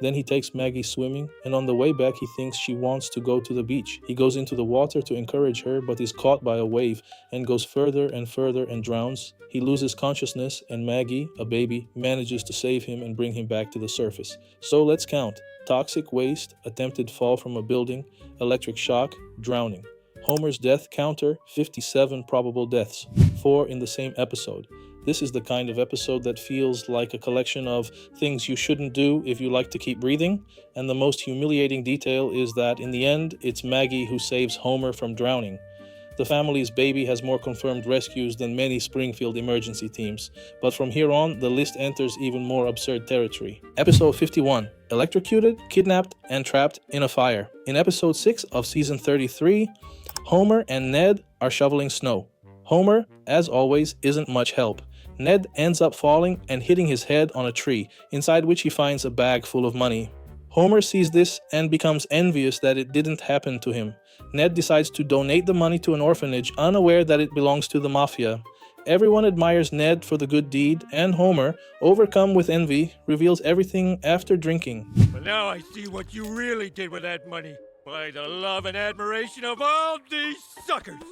Then he takes Maggie swimming, and on the way back he thinks she wants to go to the beach. He goes into the water to encourage her, but is caught by a wave and goes further and further and drowns. He loses consciousness, and Maggie, a baby, manages to save him and bring him back to the surface. So let's count. Toxic waste, attempted fall from a building, electric shock, drowning. Homer's death counter, 57 probable deaths, 4 in the same episode. This is the kind of episode that feels like a collection of things you shouldn't do if you like to keep breathing, and the most humiliating detail is that in the end, it's Maggie who saves Homer from drowning. The family's baby has more confirmed rescues than many Springfield emergency teams, but from here on, the list enters even more absurd territory. Episode 51, Electrocuted, Kidnapped, and Trapped in a Fire. In episode 6 of season 33, Homer and Ned are shoveling snow. Homer, as always, isn't much help. Ned ends up falling and hitting his head on a tree, inside which he finds a bag full of money. Homer sees this and becomes envious that it didn't happen to him. Ned decides to donate the money to an orphanage, unaware that it belongs to the mafia. Everyone admires Ned for the good deed, and Homer, overcome with envy, reveals everything after drinking. But now I see what you really did with that money. By the love and admiration of all these suckers.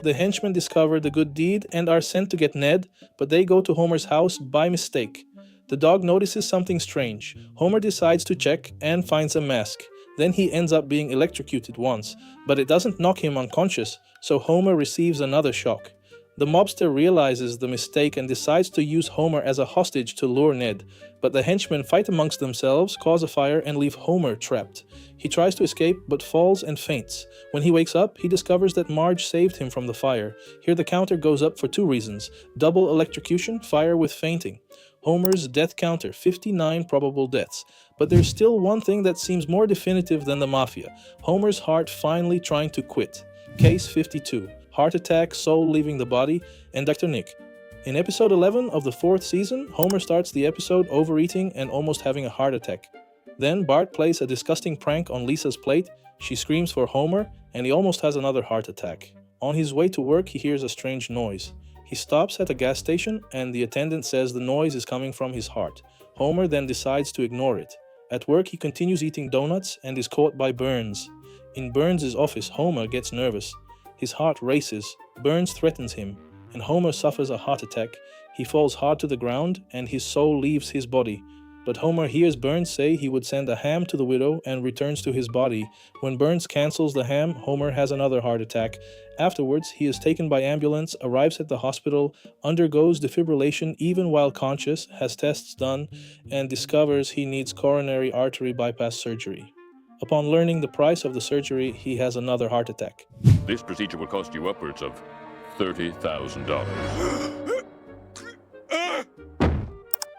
The henchmen discover the good deed and are sent to get Ned, but they go to Homer's house by mistake. The dog notices something strange. Homer decides to check and finds a mask. Then he ends up being electrocuted once, but it doesn't knock him unconscious, so Homer receives another shock. The mobster realizes the mistake and decides to use Homer as a hostage to lure Ned, but the henchmen fight amongst themselves, cause a fire, and leave Homer trapped. He tries to escape but falls and faints. When he wakes up, he discovers that Marge saved him from the fire. Here the counter goes up for 2 reasons: double electrocution, fire with fainting. Homer's death counter, 59 probable deaths. But there's still one thing that seems more definitive than the mafia: Homer's heart finally trying to quit. Case 52. Heart attack, soul leaving the body, and Dr. Nick. In episode 11 of the 4th season, Homer starts the episode overeating and almost having a heart attack. Then Bart plays a disgusting prank on Lisa's plate, she screams for Homer, and he almost has another heart attack. On his way to work, he hears a strange noise. He stops at a gas station, and the attendant says the noise is coming from his heart. Homer then decides to ignore it. At work, he continues eating donuts and is caught by Burns. In Burns' office, Homer gets nervous. His heart races, Burns threatens him, and Homer suffers a heart attack. He falls hard to the ground, and his soul leaves his body. But Homer hears Burns say he would send a ham to the widow and returns to his body. When Burns cancels the ham, Homer has another heart attack. Afterwards, he is taken by ambulance, arrives at the hospital, undergoes defibrillation even while conscious, has tests done, and discovers he needs coronary artery bypass surgery. Upon learning the price of the surgery, he has another heart attack. This procedure will cost you upwards of $30,000.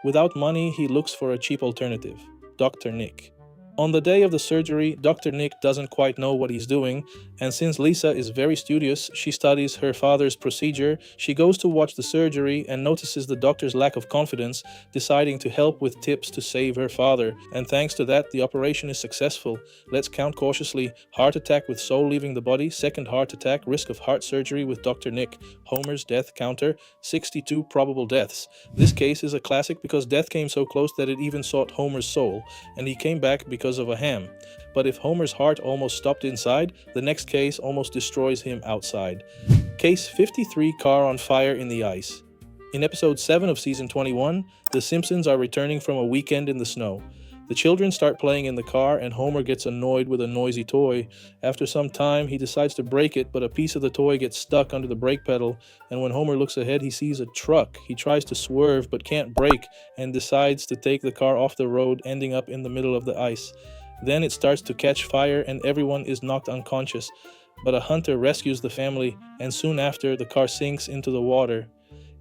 Without money, he looks for a cheap alternative: Dr. Nick. On the day of the surgery, Dr. Nick doesn't quite know what he's doing, and since Lisa is very studious, she studies her father's procedure. She goes to watch the surgery and notices the doctor's lack of confidence, deciding to help with tips to save her father. And thanks to that, the operation is successful. Let's count cautiously: heart attack with soul leaving the body, second heart attack, risk of heart surgery with Dr. Nick, Homer's death counter, 62 probable deaths. This case is a classic because death came so close that it even sought Homer's soul, and he came back because of a ham. But if Homer's heart almost stopped inside, the next case almost destroys him outside. Case 53, car on fire in the ice. In episode 7 of season 21, the Simpsons are returning from a weekend in the snow. The children start playing in the car and Homer gets annoyed with a noisy toy. After some time, he decides to break it, but a piece of the toy gets stuck under the brake pedal, and when Homer looks ahead, he sees a truck. He tries to swerve but can't brake and decides to take the car off the road, ending up in the middle of the ice. Then it starts to catch fire and everyone is knocked unconscious, but a hunter rescues the family, and soon after, the car sinks into the water.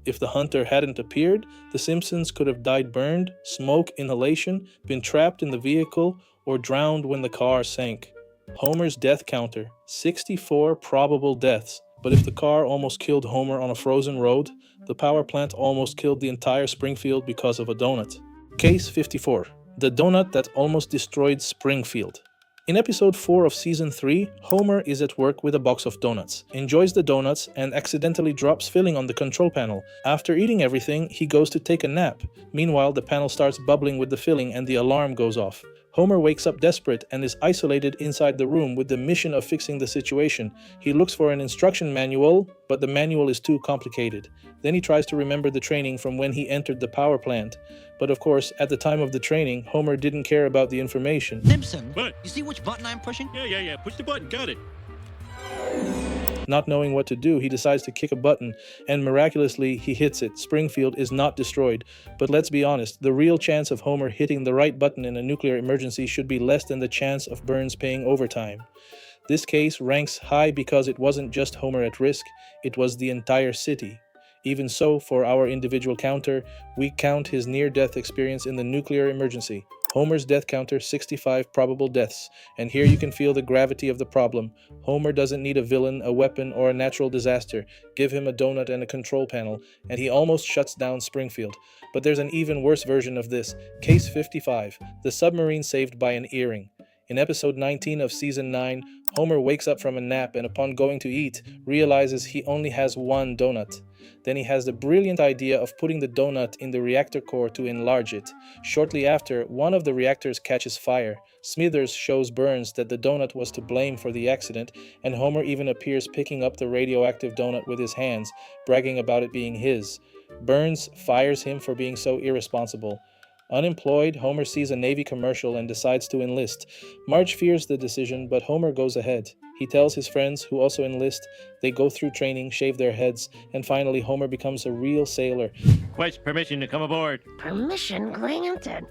If the hunter hadn't appeared, the Simpsons could have died burned, smoke inhalation, been trapped in the vehicle, or drowned when the car sank. Homer's death counter, 64 probable deaths. But if the car almost killed Homer on a frozen road, the power plant almost killed the entire Springfield because of a donut. Case 54. The donut that almost destroyed Springfield. In episode 4 of season 3, Homer is at work with a box of donuts, enjoys the donuts, and accidentally drops filling on the control panel. After eating everything, he goes to take a nap. Meanwhile, the panel starts bubbling with the filling and the alarm goes off. Homer wakes up desperate and is isolated inside the room with the mission of fixing the situation. He looks for an instruction manual, but the manual is too complicated. Then he tries to remember the training from when he entered the power plant. But of course, at the time of the training, Homer didn't care about the information. Simpson, What? you see which button I'm pushing? Yeah. Push the button. Got it. Not knowing what to do, he decides to kick a button, and miraculously, he hits it. Springfield is not destroyed. But let's be honest, the real chance of Homer hitting the right button in a nuclear emergency should be less than the chance of Burns paying overtime. This case ranks high because it wasn't just Homer at risk, it was the entire city. Even so, for our individual counter, we count his near-death experience in the nuclear emergency. Homer's death counter, 65 probable deaths. And here you can feel the gravity of the problem. Homer doesn't need a villain, a weapon, or a natural disaster. Give him a donut and a control panel, and he almost shuts down Springfield. But there's an even worse version of this. Case 55, the submarine saved by an earring. In episode 19 of season 9, Homer wakes up from a nap and upon going to eat, realizes he only has one donut. Then he has the brilliant idea of putting the donut in the reactor core to enlarge it. Shortly after, one of the reactors catches fire. Smithers shows Burns that the donut was to blame for the accident, and Homer even appears picking up the radioactive donut with his hands, bragging about it being his. Burns fires him for being so irresponsible. Unemployed, Homer sees a Navy commercial and decides to enlist. Marge fears the decision, but Homer goes ahead. He tells his friends, who also enlist. They go through training, shave their heads, and finally Homer becomes a real sailor. Request permission to come aboard. Permission granted.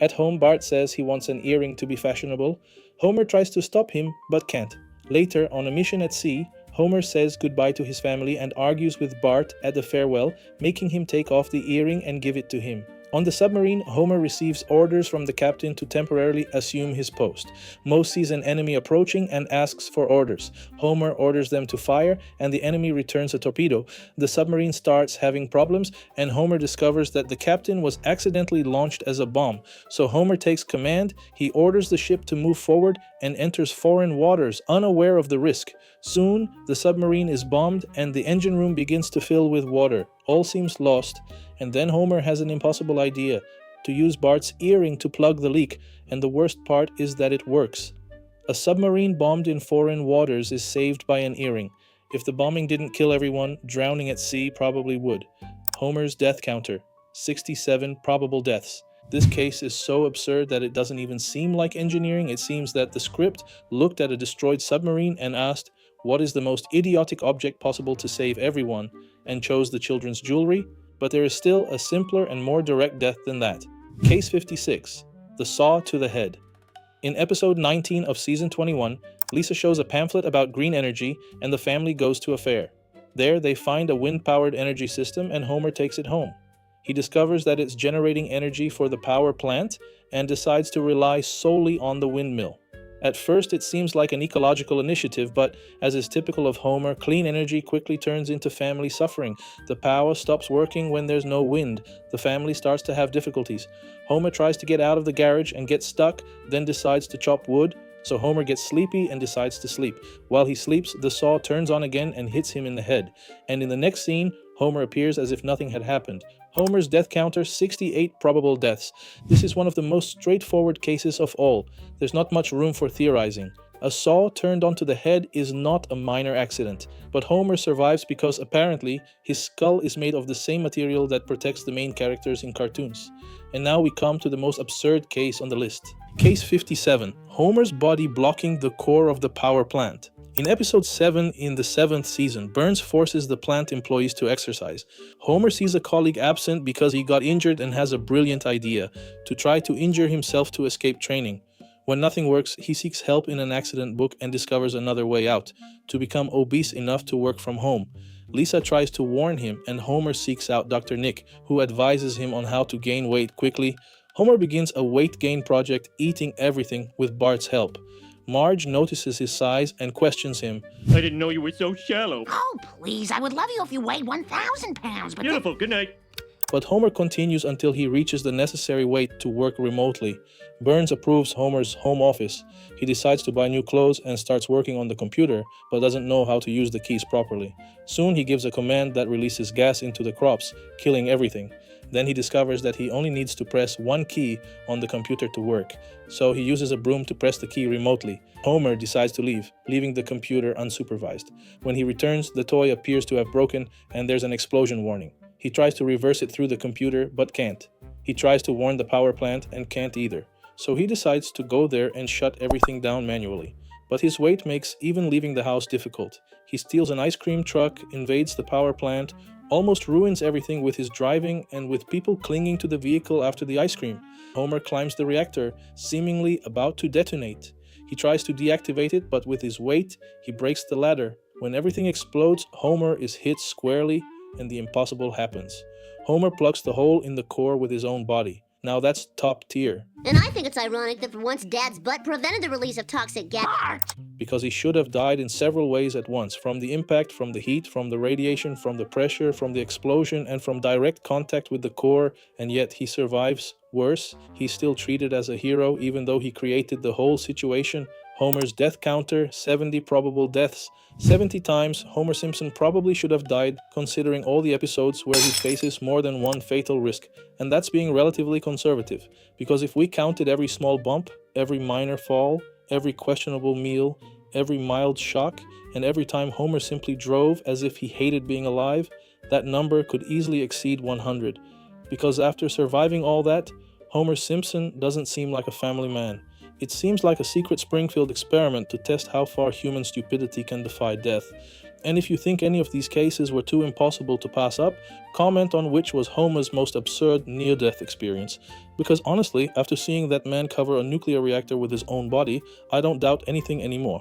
At home, Bart says he wants an earring to be fashionable. Homer tries to stop him, but can't. Later, on a mission at sea, Homer says goodbye to his family and argues with Bart at the farewell, making him take off the earring and give it to him. On the submarine, Homer receives orders from the captain to temporarily assume his post. Moe sees an enemy approaching and asks for orders. Homer orders them to fire, and the enemy returns a torpedo. The submarine starts having problems, and Homer discovers that the captain was accidentally launched as a bomb. So Homer takes command, he orders the ship to move forward, and enters foreign waters, unaware of the risk. Soon, the submarine is bombed, and the engine room begins to fill with water. All seems lost, and then Homer has an impossible idea, to use Bart's earring to plug the leak, and the worst part is that it works. A submarine bombed in foreign waters is saved by an earring. If the bombing didn't kill everyone, drowning at sea probably would. Homer's death counter, 67 probable deaths. This case is so absurd that it doesn't even seem like engineering. It seems that the script looked at a destroyed submarine and asked, what is the most idiotic object possible to save everyone, and chose the children's jewelry? But there is still a simpler and more direct death than that. Case 56, the saw to the head. In episode 19 of season 21, Lisa shows a pamphlet about green energy and the family goes to a fair. There they find a wind-powered energy system and Homer takes it home. He discovers that it's generating energy for the power plant and decides to rely solely on the windmill. At first it seems like an ecological initiative, but as is typical of Homer, clean energy quickly turns into family suffering. The power stops working when there's no wind. The family starts to have difficulties. Homer tries to get out of the garage and gets stuck, then decides to chop wood. So Homer gets sleepy and decides to sleep. While he sleeps, the saw turns on again and hits him in the head. And in the next scene, Homer appears as if nothing had happened. Homer's death counter, 68 probable deaths. This is one of the most straightforward cases of all. There's not much room for theorizing. A saw turned onto the head is not a minor accident, but Homer survives because apparently his skull is made of the same material that protects the main characters in cartoons. And now we come to the most absurd case on the list. Case 57, Homer's body blocking the core of the power plant. In episode 7 in the 7th season, Burns forces the plant employees to exercise. Homer sees a colleague absent because he got injured and has a brilliant idea, to try to injure himself to escape training. When nothing works, he seeks help in an accident book and discovers another way out, to become obese enough to work from home. Lisa tries to warn him and Homer seeks out Dr. Nick, who advises him on how to gain weight quickly. Homer begins a weight gain project, eating everything with Bart's help. Marge notices his size and questions him. I didn't know you were so shallow. Oh, please, I would love you if you weighed 1,000 pounds, but Beautiful, good night. But Homer continues until he reaches the necessary weight to work remotely. Burns approves Homer's home office. He decides to buy new clothes and starts working on the computer, but doesn't know how to use the keys properly. Soon he gives a command that releases gas into the crops, killing everything. Then he discovers that he only needs to press one key on the computer to work, so he uses a broom to press the key remotely. Homer decides to leave, leaving the computer unsupervised. When he returns, the toy appears to have broken and there's an explosion warning. He tries to reverse it through the computer, but can't. He tries to warn the power plant and can't either. So he decides to go there and shut everything down manually. But his weight makes even leaving the house difficult. He steals an ice cream truck, invades the power plant, almost ruins everything with his driving and with people clinging to the vehicle after the ice cream. Homer climbs the reactor, seemingly about to detonate. He tries to deactivate it, but with his weight, he breaks the ladder. When everything explodes, Homer is hit squarely and the impossible happens. Homer plugs the hole in the core with his own body. Now that's top tier. And I think it's ironic that for once Dad's butt prevented the release of toxic gas. Because he should have died in several ways at once, from the impact, from the heat, from the radiation, from the pressure, from the explosion, and from direct contact with the core, and yet he survives. Worse, he's still treated as a hero even though he created the whole situation. Homer's death counter, 70 probable deaths. 70 times, Homer Simpson probably should have died, considering all the episodes where he faces more than one fatal risk. And that's being relatively conservative, because if we counted every small bump, every minor fall, every questionable meal, every mild shock, and every time Homer simply drove as if he hated being alive, that number could easily exceed 100. Because after surviving all that, Homer Simpson doesn't seem like a family man. It seems like a secret Springfield experiment to test how far human stupidity can defy death. And if you think any of these cases were too impossible to pass up, comment on which was Homer's most absurd near-death experience. Because honestly, after seeing that man cover a nuclear reactor with his own body, I don't doubt anything anymore.